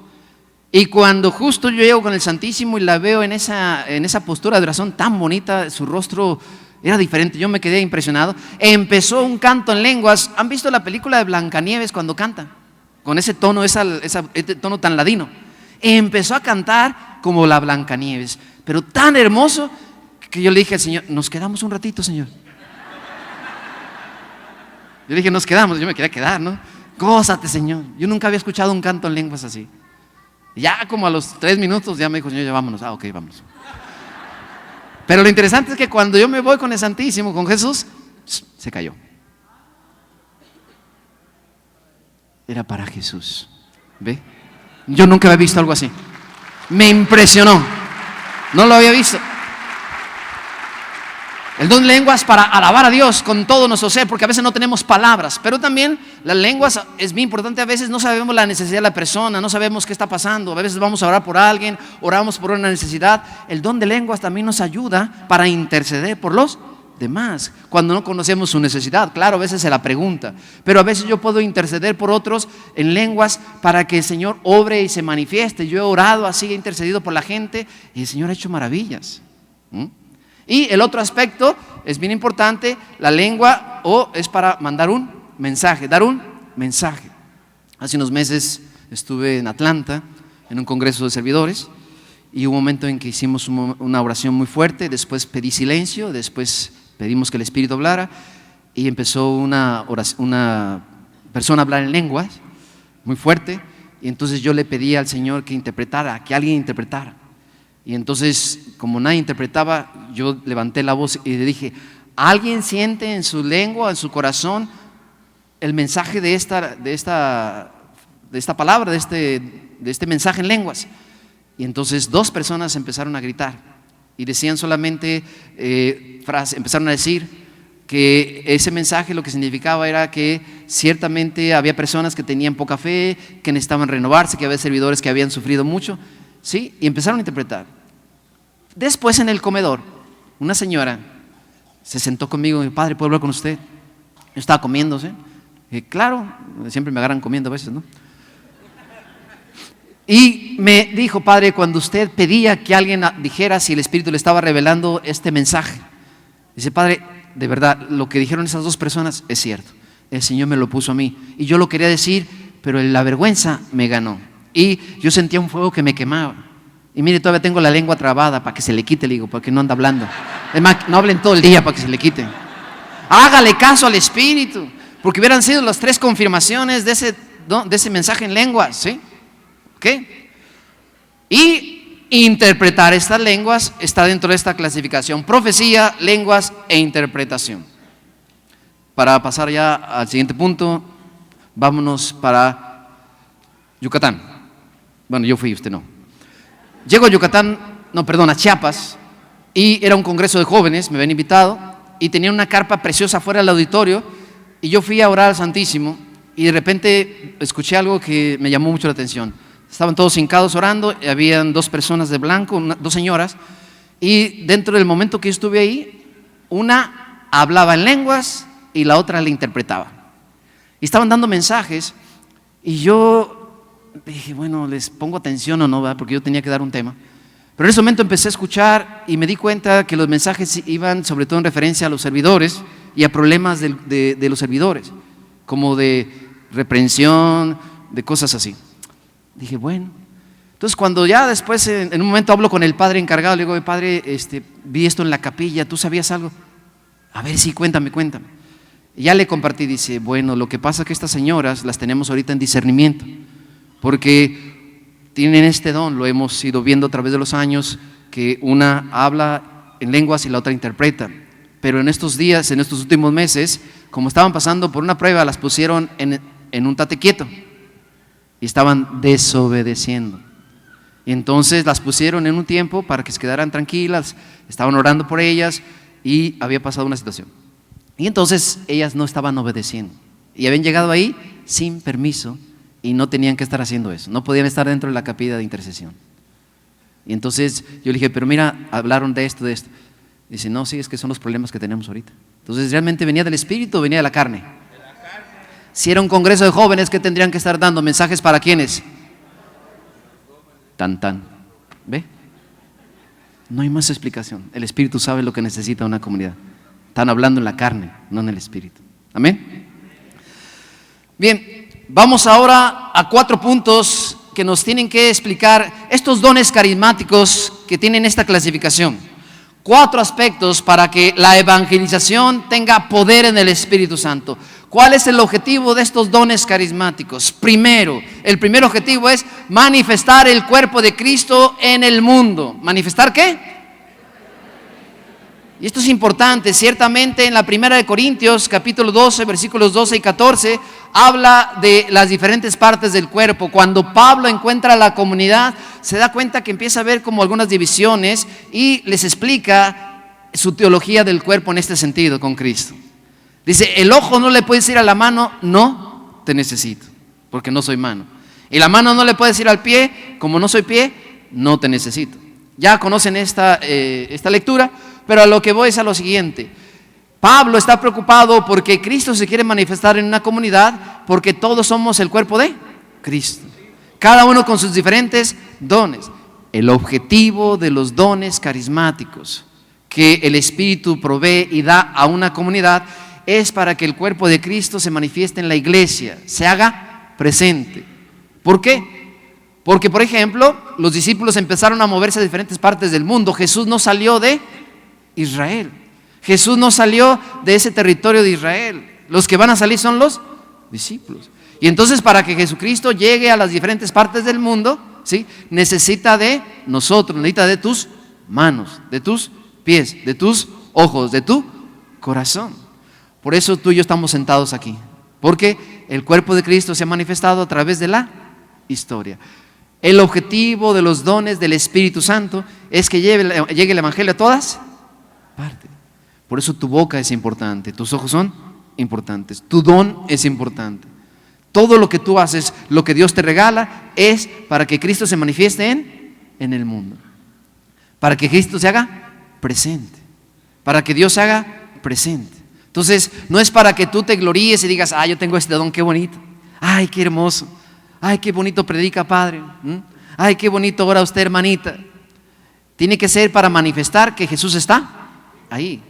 y cuando justo yo llego con el Santísimo y la veo en esa postura de oración tan bonita, su rostro era diferente, yo me quedé impresionado. Empezó un canto en lenguas. ¿Han visto la película de Blancanieves cuando canta? Con ese tono, ese tono tan ladino. Empezó a cantar como la Blancanieves, pero tan hermoso que yo le dije al Señor, nos quedamos un ratito, Señor. Yo le dije, nos quedamos, yo me quería quedar, ¿no? Gózate, Señor. Yo nunca había escuchado un canto en lenguas así. Ya como a los 3 minutos ya me dijo, Señor, ya vámonos. Ah, ok, vámonos. Pero lo interesante es que cuando yo me voy con el Santísimo, con Jesús, se cayó. Era para Jesús. ¿Ve? Yo nunca había visto algo así. Me impresionó. No lo había visto. El don de lenguas para alabar a Dios con todo nuestro ser, porque a veces no tenemos palabras, pero también las lenguas es bien importante. A veces no sabemos la necesidad de la persona, no sabemos qué está pasando, a veces vamos a orar por alguien, oramos por una necesidad. El don de lenguas también nos ayuda para interceder por los demás, cuando no conocemos su necesidad. Claro, a veces se la pregunta, pero a veces yo puedo interceder por otros en lenguas para que el Señor obre y se manifieste. Yo he orado así, he intercedido por la gente y el Señor ha hecho maravillas. Y el otro aspecto es bien importante, la lengua es para mandar un mensaje, dar un mensaje. Hace unos meses estuve en Atlanta en un congreso de servidores y hubo un momento en que hicimos una oración muy fuerte, después pedí silencio, después pedimos que el Espíritu hablara y empezó una persona a hablar en lenguas muy fuerte, y entonces yo le pedí al Señor que interpretara, que alguien interpretara. Y entonces, como nadie interpretaba, yo levanté la voz y le dije, ¿alguien siente en su lengua, en su corazón, el mensaje de esta palabra, de este mensaje en lenguas? Y entonces 2 personas empezaron a gritar. y decían solamente frases, empezaron a decir que ese mensaje lo que significaba era que ciertamente había personas que tenían poca fe, que necesitaban renovarse, que había servidores que habían sufrido mucho, ¿sí? Y empezaron a interpretar. Después en el comedor, una señora se sentó conmigo y dijo: padre, ¿puedo hablar con usted? Yo estaba comiéndose. Claro, siempre me agarran comiendo a veces, ¿no? Y me dijo: padre, cuando usted pedía que alguien dijera si el Espíritu le estaba revelando este mensaje, dice: padre, de verdad, lo que dijeron esas dos personas es cierto. El Señor me lo puso a mí. Y yo lo quería decir, pero la vergüenza me ganó. Y yo sentía un fuego que me quemaba. Y mire, todavía tengo la lengua trabada para que se le quite, le digo, porque no anda hablando. Además, no hablen todo el día para que se le quite. Hágale caso al Espíritu, porque hubieran sido las 3 confirmaciones de ese mensaje en lenguas, ¿sí? ¿Ok? Y interpretar estas lenguas está dentro de esta clasificación: profecía, lenguas e interpretación. Para pasar ya al siguiente punto, vámonos para Yucatán. Bueno, yo fui, usted no. Llego a Chiapas, y era un congreso de jóvenes, me habían invitado, y tenían una carpa preciosa fuera del auditorio, y yo fui a orar al Santísimo, y de repente escuché algo que me llamó mucho la atención. Estaban todos hincados orando, y habían 2 personas de blanco, 2 señoras, y dentro del momento que yo estuve ahí, una hablaba en lenguas y la otra le interpretaba. Y estaban dando mensajes, y yo dije: bueno, ¿les pongo atención o no? ¿verdad? Porque yo tenía que dar un tema. Pero en ese momento empecé a escuchar y me di cuenta que los mensajes iban sobre todo en referencia a los servidores y a problemas de los servidores, como de reprensión, de cosas así. Dije: bueno. Entonces, cuando ya después, en un momento hablo con el padre encargado, le digo: padre, vi esto en la capilla, ¿tú sabías algo? A ver, sí, cuéntame. Y ya le compartí. Dice: bueno, lo que pasa es que estas señoras las tenemos ahorita en discernimiento, porque tienen este don, lo hemos ido viendo a través de los años, que una habla en lenguas y la otra interpreta. Pero en estos días, en estos últimos meses, como estaban pasando por una prueba, las pusieron en un tate quieto y estaban desobedeciendo. Y entonces las pusieron en un tiempo para que se quedaran tranquilas, estaban orando por ellas, y había pasado una situación. Y entonces ellas no estaban obedeciendo y habían llegado ahí sin permiso, y no tenían que estar haciendo eso, no podían estar dentro de la capilla de intercesión. Y entonces yo le dije: pero mira, hablaron de esto. Dice: no, sí, es que son los problemas que tenemos ahorita. Entonces, ¿realmente venía del Espíritu o venía de la carne? Si era un congreso de jóvenes, ¿qué tendrían que estar dando? ¿Mensajes para quiénes? Tan. ¿Ve? No hay más explicación. El Espíritu sabe lo que necesita una comunidad. Están hablando en la carne, no en el Espíritu. Amén. Bien, vamos ahora a 4 puntos que nos tienen que explicar estos dones carismáticos que tienen esta clasificación. 4 aspectos para que la evangelización tenga poder en el Espíritu Santo. ¿Cuál es el objetivo de estos dones carismáticos? Primero, el primer objetivo es manifestar el cuerpo de Cristo en el mundo. ¿Manifestar qué? Y esto es importante. Ciertamente en la 1 Corintios capítulo 12 versículos 12 y 14 habla de las diferentes partes del cuerpo. Cuando Pablo encuentra a la comunidad, se da cuenta que empieza a ver como algunas divisiones, y les explica su teología del cuerpo en este sentido con Cristo. Dice: el ojo no le puede decir a la mano: no te necesito, porque no soy mano. Y la mano no le puede decir al pie: como no soy pie, no te necesito. Ya conocen esta lectura, pero a lo que voy es a lo siguiente. Pablo está preocupado porque Cristo se quiere manifestar en una comunidad, porque todos somos el cuerpo de Cristo, cada uno con sus diferentes dones. El objetivo de los dones carismáticos que el Espíritu provee y da a una comunidad es para que el cuerpo de Cristo se manifieste en la iglesia, se haga presente. ¿Por qué? Porque, por ejemplo, los discípulos empezaron a moverse a diferentes partes del mundo. Jesús no salió de Israel, Jesús no salió de ese territorio de Israel. Los que van a salir son los discípulos. Y entonces, para que Jesucristo llegue a las diferentes partes del mundo, ¿sí?, necesita de nosotros, necesita de tus manos, de tus pies, de tus ojos, de tu corazón. Por eso tú y yo estamos sentados aquí, porque el cuerpo de Cristo se ha manifestado a través de la historia. El objetivo de los dones del Espíritu Santo es que llegue el Evangelio a todas partes. Por eso tu boca es importante, tus ojos son importantes, tu don es importante. Todo lo que tú haces, lo que Dios te regala, es para que Cristo se manifieste en el mundo. Para que Cristo se haga presente. Para que Dios se haga presente. Entonces, no es para que tú te gloríes y digas, yo tengo este don, qué bonito. Ay, qué hermoso. Ay, qué bonito predica, padre. Ay, qué bonito ora usted, hermanita. Tiene que ser para manifestar que Jesús está ahí.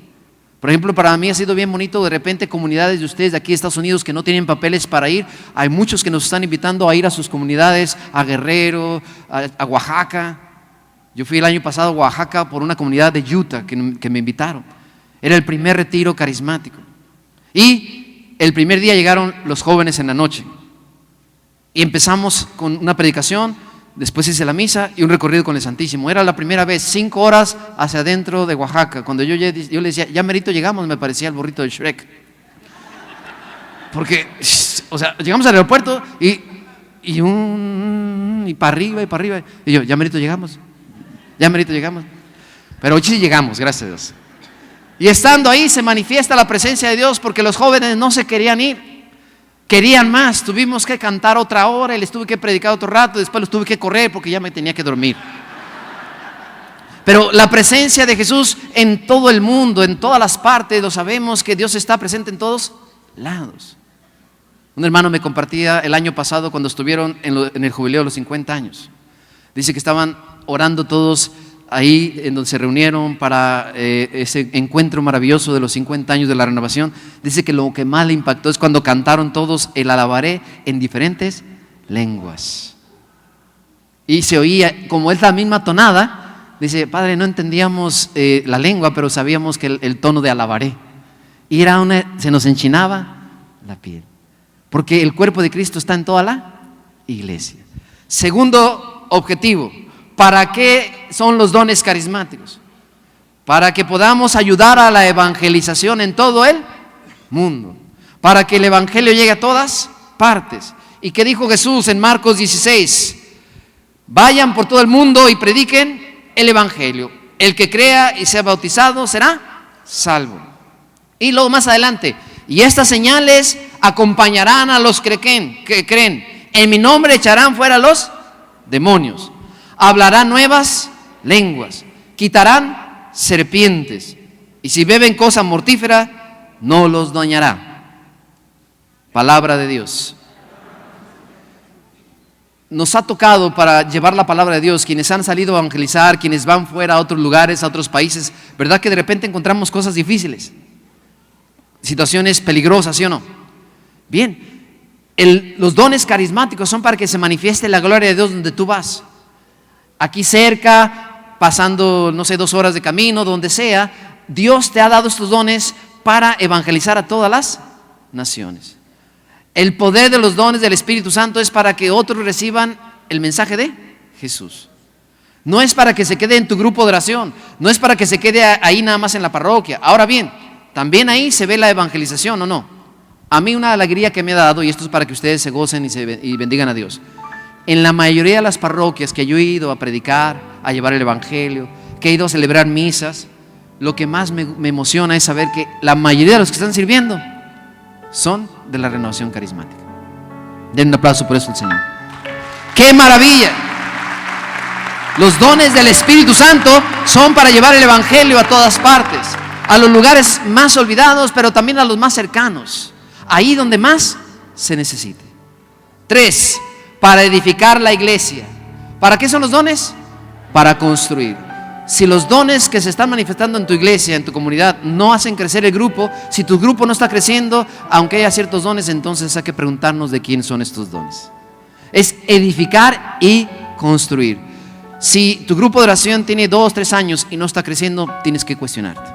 Por ejemplo, para mí ha sido bien bonito de repente comunidades de ustedes de aquí de Estados Unidos que no tienen papeles para ir. Hay muchos que nos están invitando a ir a sus comunidades, a Guerrero, a Oaxaca. Yo fui el año pasado a Oaxaca por una comunidad de Utah que me invitaron. Era el primer retiro carismático. Y el primer día llegaron los jóvenes en la noche. Y empezamos con una predicación, después hice la misa y un recorrido con el Santísimo. Era la primera vez, 5 horas hacia adentro de Oaxaca. Cuando yo le decía, ya merito llegamos, me parecía el burrito de Shrek. Porque, llegamos al aeropuerto y para arriba y para arriba. Y yo, ya merito llegamos. Pero hoy sí llegamos, gracias a Dios. Y estando ahí se manifiesta la presencia de Dios porque los jóvenes no se querían ir. Querían más, tuvimos que cantar otra hora y les tuve que predicar otro rato, después los tuve que correr porque ya me tenía que dormir. Pero la presencia de Jesús en todo el mundo, en todas las partes, lo sabemos que Dios está presente en todos lados. Un hermano me compartía el año pasado cuando estuvieron en el jubileo de los 50 años. Dice que estaban orando todos ahí en donde se reunieron para ese encuentro maravilloso de los 50 años de la renovación. Dice que lo que más le impactó es cuando cantaron todos el alabaré en diferentes lenguas. Y se oía, como es la misma tonada, dice, padre, no entendíamos la lengua, pero sabíamos que el tono de alabaré. Y se nos enchinaba la piel. Porque el cuerpo de Cristo está en toda la iglesia. Segundo objetivo. ¿Para qué son los dones carismáticos? Para que podamos ayudar a la evangelización en todo el mundo. Para que el evangelio llegue a todas partes. ¿Y qué dijo Jesús en Marcos 16? Vayan por todo el mundo y prediquen el evangelio. El que crea y sea bautizado será salvo. Y luego más adelante, y estas señales acompañarán a los que creen. En mi nombre echarán fuera los demonios. Hablarán nuevas lenguas, quitarán serpientes, y si beben cosa mortífera, no los dañará. Palabra de Dios. Nos ha tocado para llevar la palabra de Dios, quienes han salido a evangelizar, quienes van fuera a otros lugares, a otros países, ¿verdad que de repente encontramos cosas difíciles? Situaciones peligrosas, ¿sí o no? Bien, los dones carismáticos son para que se manifieste la gloria de Dios donde tú vas. Aquí cerca, pasando, 2 horas de camino, donde sea, Dios te ha dado estos dones para evangelizar a todas las naciones. El poder de los dones del Espíritu Santo es para que otros reciban el mensaje de Jesús. No es para que se quede en tu grupo de oración, no es para que se quede ahí nada más en la parroquia. Ahora bien, también ahí se ve la evangelización, ¿o no? A mí una alegría que me ha dado, y esto es para que ustedes se gocen y bendigan a Dios. En la mayoría de las parroquias que yo he ido a predicar, a llevar el evangelio, que he ido a celebrar misas, lo que más me emociona es saber que la mayoría de los que están sirviendo son de la renovación carismática. Den un aplauso por eso al Señor. ¡Qué maravilla! Los dones del Espíritu Santo son para llevar el evangelio a todas partes, a los lugares más olvidados, pero también a los más cercanos, ahí donde más se necesite. 3. Para edificar la iglesia. ¿Para qué son los dones? Para construir. Si los dones que se están manifestando en tu iglesia, en tu comunidad, no hacen crecer el grupo, si tu grupo no está creciendo, aunque haya ciertos dones, entonces hay que preguntarnos de quién son estos dones. Es edificar y construir. Si tu grupo de oración tiene 2, 3 años y no está creciendo, tienes que cuestionarte.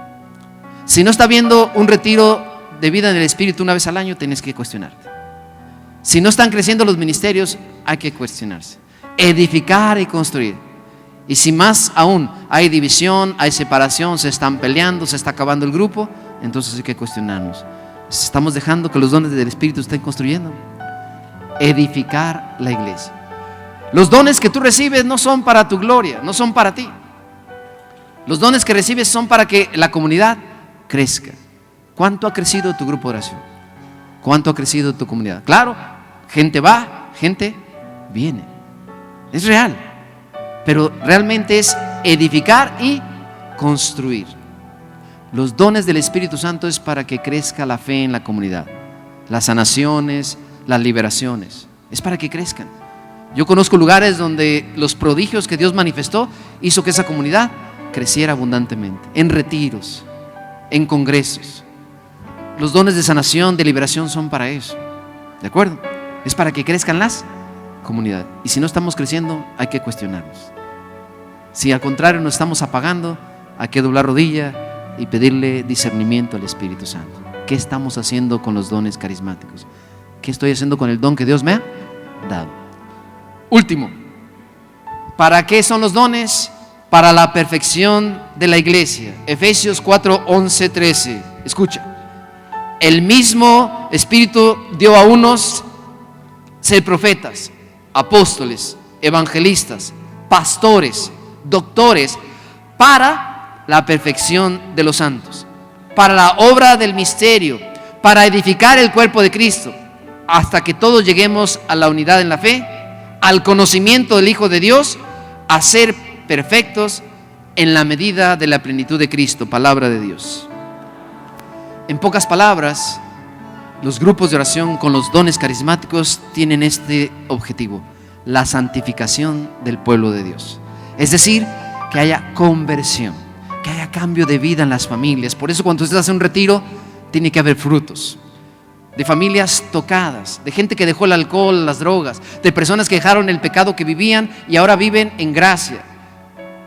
Si no está viendo un retiro de vida en el Espíritu una vez al año, tienes que cuestionarte. Si no están creciendo los ministerios, hay que cuestionarse. Edificar y construir. Y si más aún hay división, hay separación, se están peleando, se está acabando el grupo, entonces hay que cuestionarnos. ¿Estamos dejando que los dones del Espíritu estén construyendo? Edificar la iglesia. Los dones que tú recibes no son para tu gloria, no son para ti. Los dones que recibes son para que la comunidad crezca. ¿Cuánto ha crecido tu grupo de oración? ¿Cuánto ha crecido tu comunidad? Claro, gente va, gente viene. Es real. Pero realmente es edificar y construir. Los dones del Espíritu Santo es para que crezca la fe en la comunidad. Las sanaciones, las liberaciones, es para que crezcan. Yo conozco lugares donde los prodigios que Dios manifestó hizo que esa comunidad creciera abundantemente, en retiros, en congresos. Los dones de sanación, de liberación son para eso, ¿de acuerdo? Es para que crezcan las comunidades. Y si no estamos creciendo, hay que cuestionarnos. Si al contrario nos estamos apagando, hay que doblar rodilla y pedirle discernimiento al Espíritu Santo. ¿Qué estamos haciendo con los dones carismáticos? ¿Qué estoy haciendo con el don que Dios me ha dado? Último, ¿para qué son los dones? Para la perfección de la iglesia. Efesios 4, 11, 13. Escucha. El mismo Espíritu dio a unos ser profetas, apóstoles, evangelistas, pastores, doctores, para la perfección de los santos, para la obra del misterio, para edificar el cuerpo de Cristo, hasta que todos lleguemos a la unidad en la fe, al conocimiento del Hijo de Dios, a ser perfectos en la medida de la plenitud de Cristo. Palabra de Dios. En pocas palabras, los grupos de oración con los dones carismáticos tienen este objetivo: la santificación del pueblo de Dios. Es decir, que haya conversión, que haya cambio de vida en las familias. Por eso cuando usted hace un retiro, tiene que haber frutos. De familias tocadas, de gente que dejó el alcohol, las drogas, de personas que dejaron el pecado que vivían y ahora viven en gracia.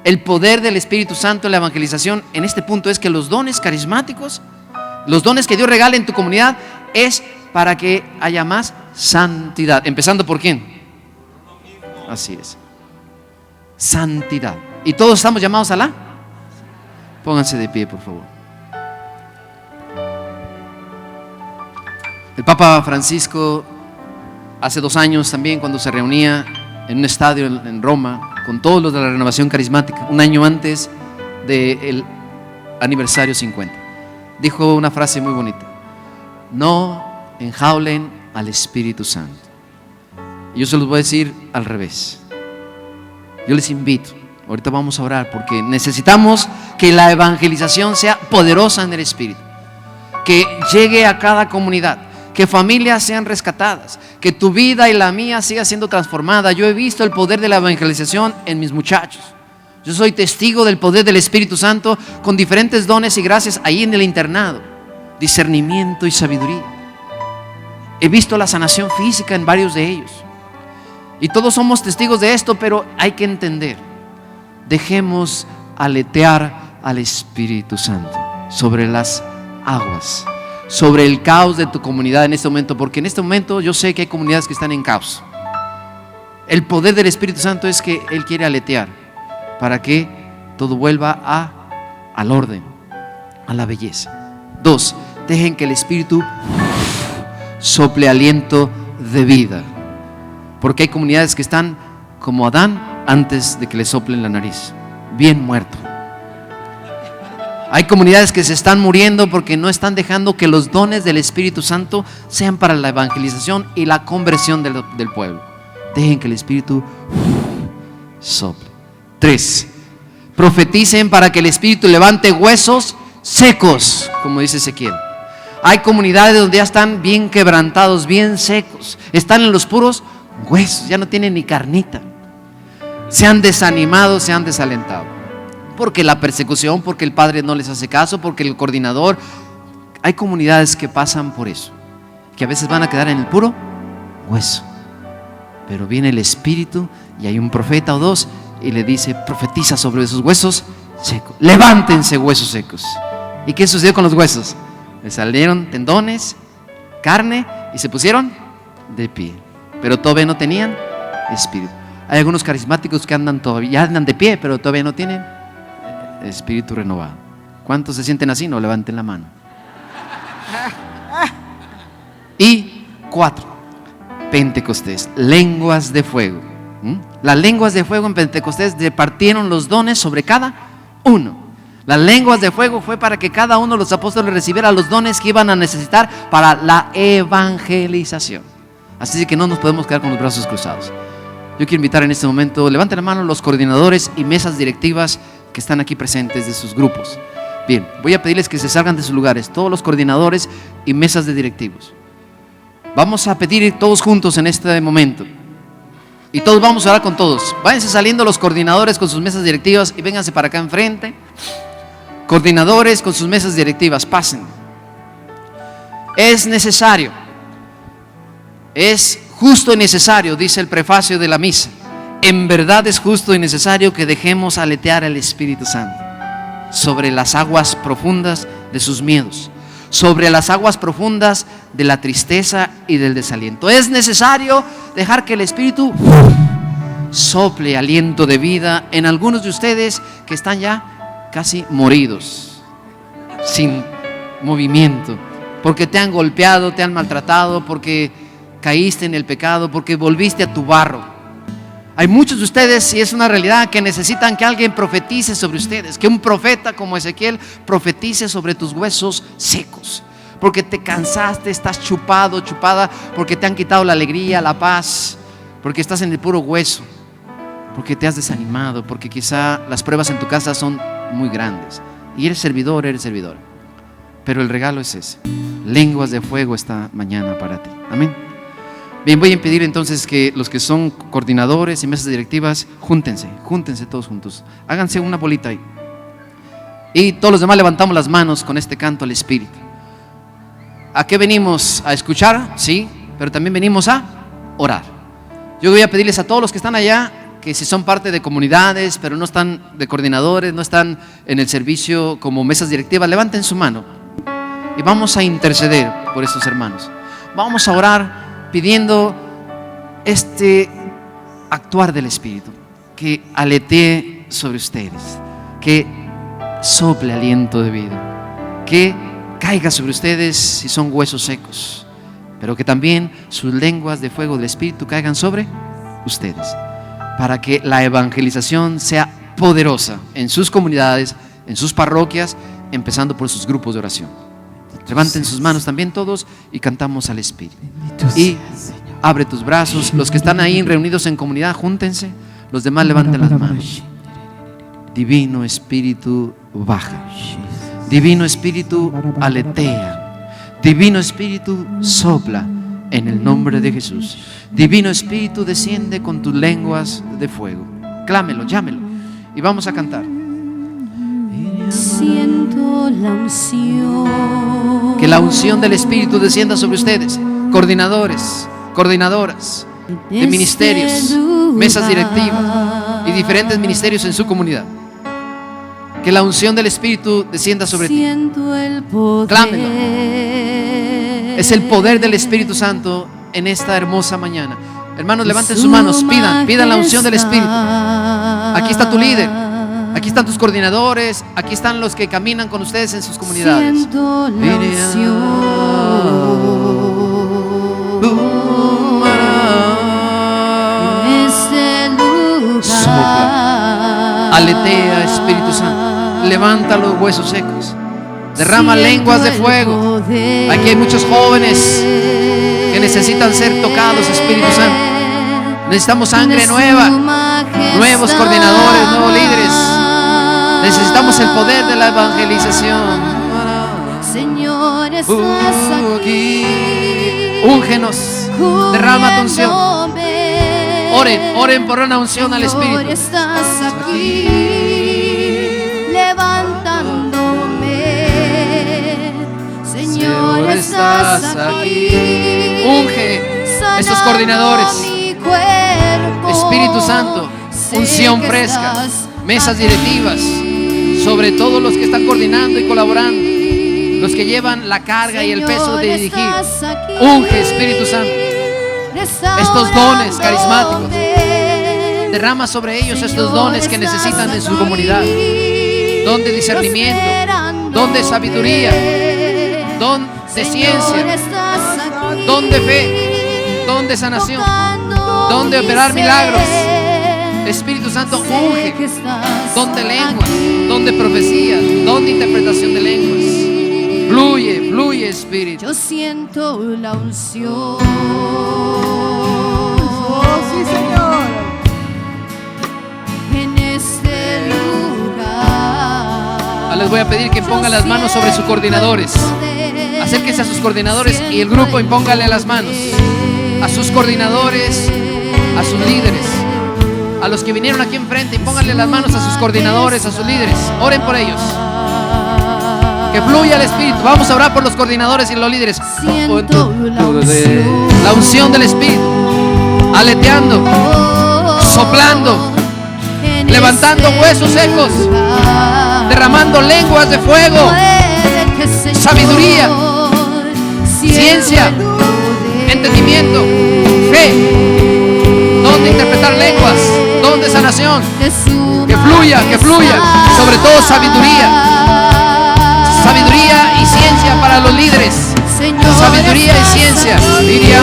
El poder del Espíritu Santo en la evangelización en este punto es que los dones carismáticos, los dones que Dios regala en tu comunidad, es para que haya más santidad. ¿Empezando por quién? Así es. Santidad. ¿Y todos estamos llamados a la? Pónganse de pie, por favor. El Papa Francisco, hace 2 años también, cuando se reunía en un estadio en Roma con todos los de la renovación carismática, un año antes del aniversario 50, dijo una frase muy bonita: no enjaulen al Espíritu Santo. Y yo se los voy a decir al revés. Yo les invito, ahorita vamos a orar, porque necesitamos que la evangelización sea poderosa en el Espíritu, que llegue a cada comunidad, que familias sean rescatadas, que tu vida y la mía siga siendo transformada. Yo he visto el poder de la evangelización en mis muchachos. Yo soy testigo del poder del Espíritu Santo con diferentes dones y gracias ahí en el internado, discernimiento y sabiduría. He visto la sanación física en varios de ellos. Y todos somos testigos de esto, pero hay que entender: dejemos aletear al Espíritu Santo sobre las aguas, sobre el caos de tu comunidad en este momento, porque en este momento yo sé que hay comunidades que están en caos. El poder del Espíritu Santo es que Él quiere aletear para que todo vuelva al orden, a la belleza. 2, dejen que el Espíritu sople aliento de vida, porque hay comunidades que están como Adán antes de que le soplen la nariz, bien muerto. Hay comunidades que se están muriendo porque no están dejando que los dones del Espíritu Santo sean para la evangelización y la conversión del pueblo. Dejen que el Espíritu sople. 3, profeticen para que el Espíritu levante huesos secos, como dice Ezequiel. Hay comunidades donde ya están bien quebrantados, bien secos, están en los puros huesos, ya no tienen ni carnita. Se han desanimado, se han desalentado, porque la persecución, porque el padre no les hace caso, porque el coordinador. Hay comunidades que pasan por eso, que a veces van a quedar en el puro hueso, pero viene el Espíritu y hay un profeta o dos y le dice: profetiza sobre esos huesos secos, levántense huesos secos. ¿Y qué sucedió con los huesos? Le salieron tendones, carne y se pusieron de pie, pero todavía no tenían espíritu. Hay algunos carismáticos que ya andan de pie, pero todavía no tienen espíritu renovado. ¿Cuántos se sienten así? No levanten la mano. Y 4, Pentecostés, lenguas de fuego. Las lenguas de fuego en Pentecostés repartieron los dones sobre cada uno. Las lenguas de fuego fue para que cada uno de los apóstoles recibiera los dones que iban a necesitar para la evangelización. Así que no nos podemos quedar con los brazos cruzados. Yo quiero invitar en este momento, levanten la mano los coordinadores y mesas directivas que están aquí presentes de sus grupos. Bien, voy a pedirles que se salgan de sus lugares, todos los coordinadores y mesas de directivos. Vamos a pedir todos juntos en este momento. Y todos vamos a orar con todos. Váyanse saliendo los coordinadores con sus mesas directivas y vénganse para acá enfrente. Coordinadores con sus mesas directivas, pasen. Es necesario, es justo y necesario, dice el prefacio de la misa. En verdad es justo y necesario que dejemos aletear al Espíritu Santo sobre las aguas profundas de sus miedos, sobre las aguas profundas de la tristeza y del desaliento. Es necesario dejar que el Espíritu sople aliento de vida en algunos de ustedes que están ya casi moridos, sin movimiento, porque te han golpeado, te han maltratado, porque caíste en el pecado, porque volviste a tu barro. Hay muchos de ustedes, y es una realidad, que necesitan que alguien profetice sobre ustedes, que un profeta como Ezequiel profetice sobre tus huesos secos, porque te cansaste, estás chupado, chupada, porque te han quitado la alegría, la paz, porque estás en el puro hueso, porque te has desanimado, porque quizá las pruebas en tu casa son muy grandes y eres servidor, pero el regalo es ese: lenguas de fuego esta mañana para ti. Amén. Bien, voy a pedir entonces que los que son coordinadores y mesas directivas, júntense todos juntos, háganse una bolita ahí, y todos los demás levantamos las manos con este canto al Espíritu. ¿A qué venimos? ¿A escuchar? Sí, pero también venimos a orar. Yo voy a pedirles a todos los que están allá, que si son parte de comunidades, pero no están de coordinadores, no están en el servicio como mesas directivas, levanten su mano y vamos a interceder por estos hermanos. Vamos a orar pidiendo este actuar del Espíritu, que aletee sobre ustedes, que sople aliento de vida, que caiga sobre ustedes si son huesos secos, pero que también sus lenguas de fuego del Espíritu caigan sobre ustedes, para que la evangelización sea poderosa en sus comunidades, en sus parroquias, empezando por sus grupos de oración. Levanten sus manos también todos y cantamos al Espíritu. Y abre tus brazos. Los que están ahí reunidos en comunidad, júntense. Los demás levanten las manos. Divino Espíritu, baja. Divino Espíritu, aletea. Divino Espíritu, sopla en el nombre de Jesús. Divino Espíritu, desciende con tus lenguas de fuego. Clámelo, llámelo y vamos a cantar. Siento la unción. Que la unción del Espíritu descienda sobre ustedes, coordinadores, coordinadoras de ministerios, mesas directivas y diferentes ministerios en su comunidad. Que la unción del Espíritu descienda sobre ti. Clámelo. Es el poder del Espíritu Santo en esta hermosa mañana. Hermanos, levanten sus manos, pidan la unción del Espíritu. Aquí está tu líder, aquí están tus coordinadores, aquí están los que caminan con ustedes en sus comunidades. Siento la unción. En este lugar. Sopla, aletea, Espíritu Santo, levanta los huesos secos, derrama lenguas de fuego. Aquí hay muchos jóvenes que necesitan ser tocados, Espíritu Santo. Necesitamos sangre nueva, nuevos coordinadores, nuevos líderes. Necesitamos el poder de la evangelización. Señor, estás aquí. Úngenos, derrama tu unción. Oren por una unción al Espíritu. Señor, estás aquí, levantándome. Señor, estás aquí. Unge estos coordinadores. Espíritu Santo, unción fresca, mesas directivas, sobre todo los que están coordinando y colaborando, los que llevan la carga y el peso de dirigir. Unge, Espíritu Santo, estos dones carismáticos. Derrama sobre ellos estos dones que necesitan en su comunidad. Don de discernimiento, don de sabiduría, don de ciencia, don de fe, don de sanación, don de operar milagros. Espíritu Santo, Sé unge que estás don de lenguas, aquí. don de profecía, don de interpretación de lenguas. Fluye, fluye, Espíritu. Yo siento la unción. Oh, sí, Señor. En este lugar. Les voy a pedir que pongan las manos sobre sus coordinadores. Acérquense a sus coordinadores y el grupo impóngale las manos a sus coordinadores, a sus líderes, a los que vinieron aquí enfrente. Impónganle las manos a sus coordinadores, a sus líderes. Oren por ellos. Que fluya el Espíritu. Vamos a orar por los coordinadores y los líderes. Siento la unción. La unción del Espíritu, aleteando, soplando, levantando huesos secos, derramando lenguas de fuego, sabiduría, ciencia, entendimiento, fe, don de interpretar lenguas, don de sanación. Que fluya sobre todo sabiduría y ciencia para los líderes. Sabiduría y ciencia. Diría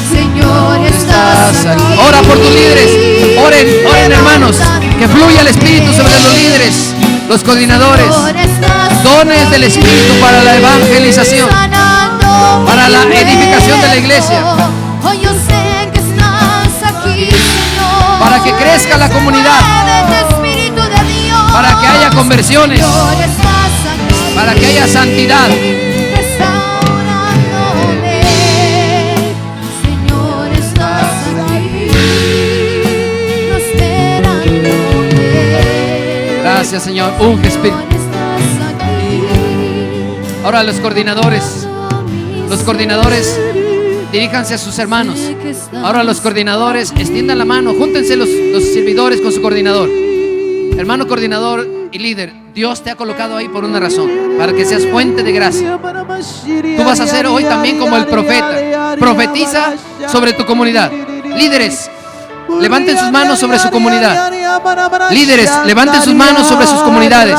Señor, estás aquí. Ora por tus líderes. Oren hermanos. Que fluya el Espíritu sobre los líderes, los coordinadores. Dones del Espíritu para la evangelización, para la edificación de la iglesia, Hoy yo sé que estás aquí, Señor. para que crezca la comunidad, para que haya conversiones, para que haya santidad. Señor, estás aquí, prosperándome. Gracias, Señor. Unge, Espíritu. Ahora los coordinadores, diríjanse a sus hermanos. Ahora los coordinadores, extiendan la mano, júntense los servidores con su coordinador. Hermano coordinador y líder, Dios te ha colocado ahí por una razón, para que seas fuente de gracia. Tú vas a ser hoy también como el profeta. Profetiza sobre tu comunidad. Líderes, levanten sus manos sobre su comunidad. Líderes, levanten sus manos sobre sus comunidades.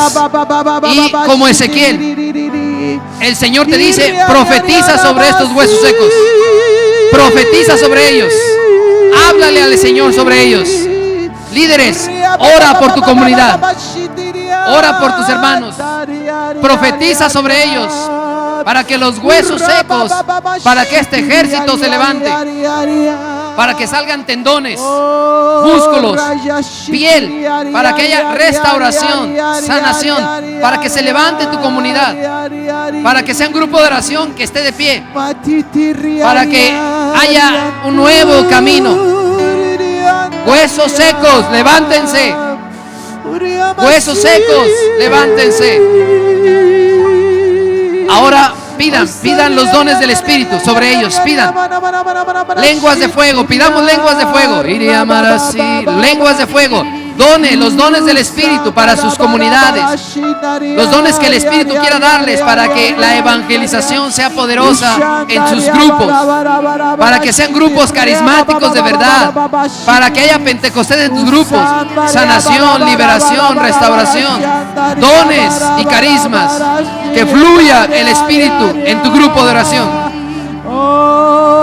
Y como Ezequiel, el Señor te dice, profetiza sobre estos huesos secos. Profetiza sobre ellos. Háblale al Señor sobre ellos. Líderes, ora por tu comunidad. Ora por tus hermanos. Profetiza sobre ellos, para que los huesos secos, para que este ejército se levante, para que salgan tendones, músculos, piel, para que haya restauración, sanación, para que se levante tu comunidad, para que sea un grupo de oración que esté de pie, para que haya un nuevo camino. Huesos secos, levántense. Huesos secos, levántense. Ahora pidan los dones del Espíritu sobre ellos. Pidan lenguas de fuego. Pidamos lenguas de fuego. Lenguas de fuego. Los dones del Espíritu para sus comunidades. Los dones que el Espíritu quiera darles para que la evangelización sea poderosa en sus grupos. Para que sean grupos carismáticos de verdad. Para que haya Pentecostés en tus grupos. Sanación, liberación, restauración. Dones y carismas. Que fluya el Espíritu en tu grupo de oración.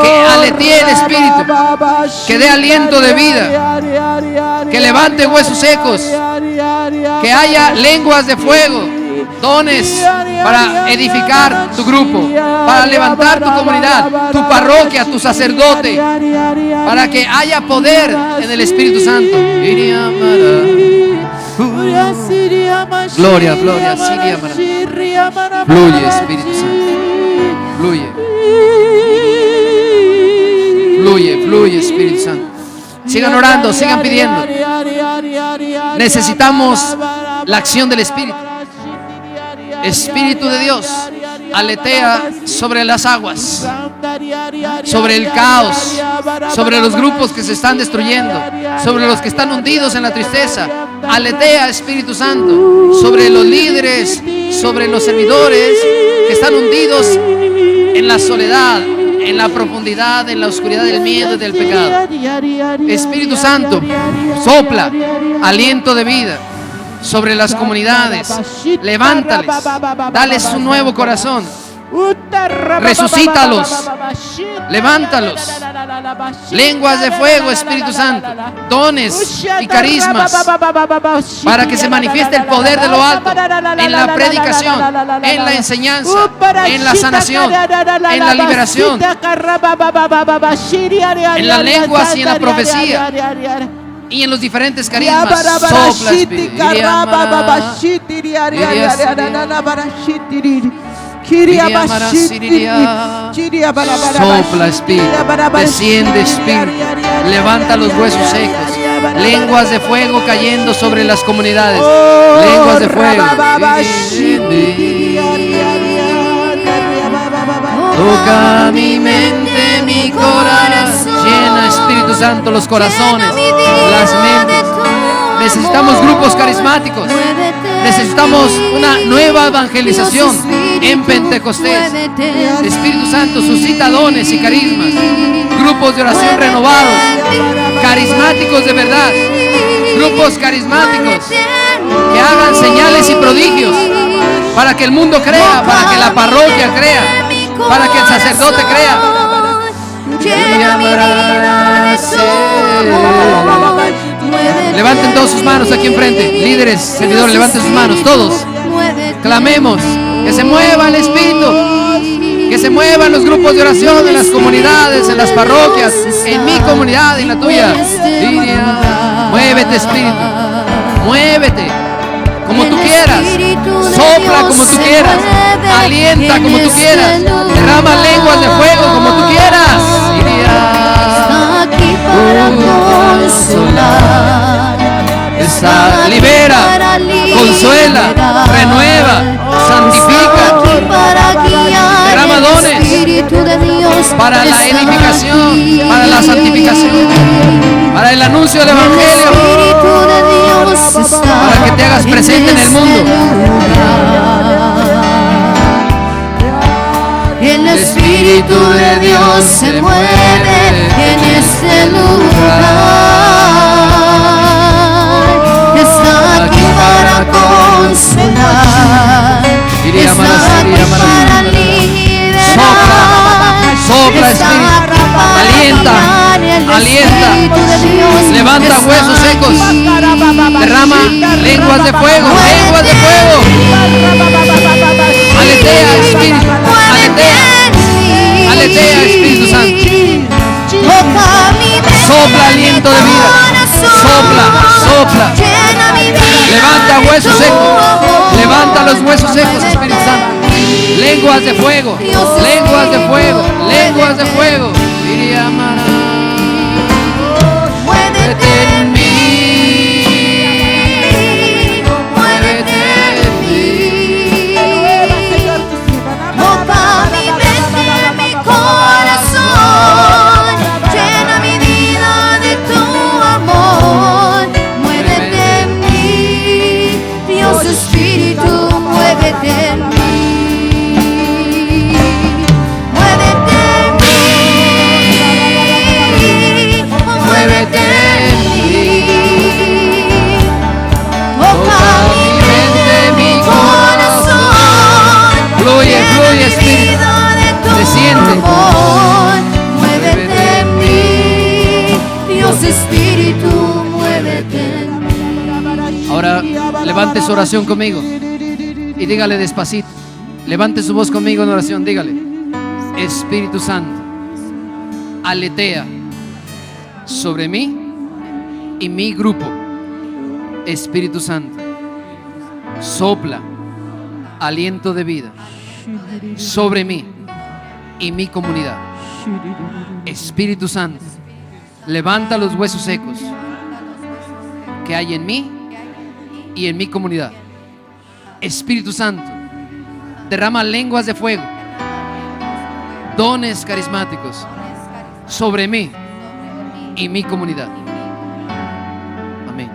Que aletee el Espíritu, que dé aliento de vida, que levante huesos secos, que haya lenguas de fuego, dones para edificar tu grupo, para levantar tu comunidad, tu parroquia, tu sacerdote, para que haya poder en el Espíritu Santo. Gloria, gloria, Siria, fluye, Espíritu Santo, fluye. Fluye, Espíritu Santo. Sigan orando, sigan pidiendo. Necesitamos la acción del Espíritu. Espíritu de Dios, aletea sobre las aguas, sobre el caos, sobre los grupos que se están destruyendo, sobre los que están hundidos en la tristeza. Aletea, Espíritu Santo, sobre los líderes, sobre los servidores que están hundidos en la soledad, en la profundidad, en la oscuridad del miedo y del pecado. Espíritu Santo, sopla aliento de vida sobre las comunidades. Levántales, dales un nuevo corazón. Resucítalos. Levántalos. Lenguas de fuego, Espíritu Santo. Dones y carismas para que se manifieste el poder de lo alto en la predicación, en la enseñanza, en la sanación, en la liberación, en las lenguas y en la profecía y en los diferentes carismas. Sopla, Espíritu. Sopla, Espíritu. Desciende, Espíritu. Levanta los huesos secos. Lenguas de fuego cayendo sobre las comunidades. Lenguas de fuego. Toca mi mente, mi corazón. Llena, Espíritu Santo, los corazones, las mentes. Necesitamos grupos carismáticos. Necesitamos una nueva evangelización en Pentecostés. Espíritu Santo, suscita dones y carismas. Grupos de oración renovados. Carismáticos de verdad. Grupos carismáticos que hagan señales y prodigios para que el mundo crea, para que la parroquia crea, para que el sacerdote crea. Levanten todas sus manos aquí enfrente. Líderes, servidores, levanten sus manos. Todos clamemos que se mueva el Espíritu, que se muevan los grupos de oración en las comunidades, en las parroquias, en mi comunidad, en la tuya. Muévete, Espíritu, muévete como tú quieras, sopla como tú quieras, alienta como tú quieras, derrama lenguas de fuego como tú quieras. Libera, consuela, renueva, santifica, derrama dones para la edificación, para la santificación, para el anuncio del Evangelio, para que te hagas presente en el mundo. El Espíritu de Dios se mueve en este lugar. Está aquí para consolar. Está aquí para liberar. Sopla, Espíritu. Alienta. Levanta huesos secos. Derrama lenguas de fuego. Aletea, Espíritu. Aletea, Espíritu Santo. Sopla aliento de vida. Sopla. Levanta huesos secos. Levanta los huesos secos, Espíritu Santo. Lenguas de fuego. Muévete en mí. Toca mi mente, mi corazón. Llena mi vida de tu amor. Muévete en mí, Dios Espíritu, muévete en mí. Fluye, Espíritu. Desciende. Muévete en mí, Dios Espíritu, muévete en mí. Ahora levante su oración conmigo y dígale despacito. Levante su voz conmigo en oración. Dígale: Espíritu Santo, aletea sobre mí y mi grupo. Espíritu Santo, sopla aliento de vida sobre mí y mi comunidad. Espíritu Santo, levanta los huesos secos que hay en mí y en mi comunidad. Espíritu Santo, derrama lenguas de fuego, dones carismáticos sobre mí y mi comunidad. Amén.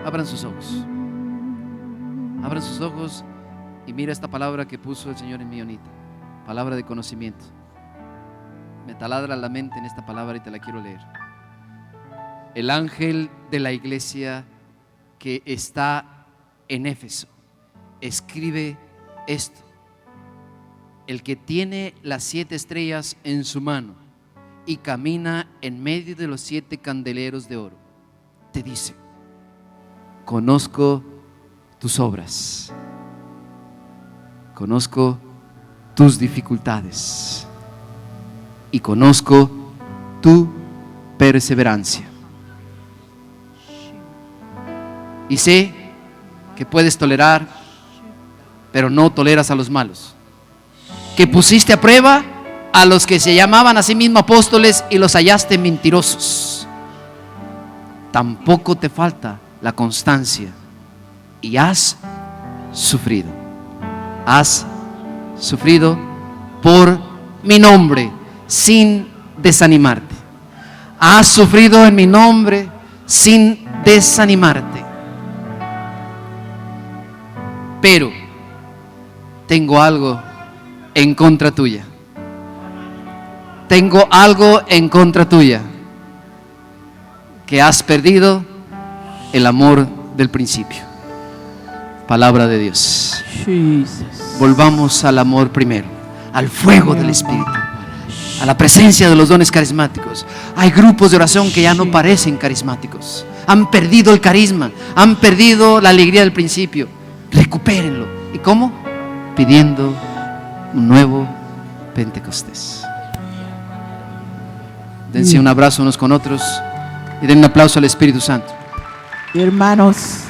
Abran sus ojos. Abran sus ojos y mira esta palabra que puso el Señor en mi ahorita. Palabra de conocimiento. Me taladra la mente en esta palabra y te la quiero leer. El ángel de la iglesia que está en Éfeso escribe esto: el que tiene las 7 estrellas en su mano y camina en medio de los 7 candeleros de oro, te dice: conozco tus obras, conozco tus dificultades y conozco tu perseverancia. Y sé que puedes tolerar, pero no toleras a los malos. Que pusiste a prueba a los que se llamaban a sí mismos apóstoles y los hallaste mentirosos. Tampoco te falta la constancia y has sufrido. Has sufrido por mi nombre sin desanimarte. Has sufrido en mi nombre sin desanimarte. Pero tengo algo en contra tuya. Tengo algo en contra tuya, que has perdido el amor del principio. Palabra de Dios. Volvamos al amor primero, al fuego del Espíritu, a la presencia de los dones carismáticos. Hay grupos de oración que ya no parecen carismáticos. Han perdido el carisma, han perdido la alegría del principio. Recupérenlo. ¿Y cómo? Pidiendo un nuevo Pentecostés. Dense un abrazo unos con otros y den un aplauso al Espíritu Santo. Hermanos,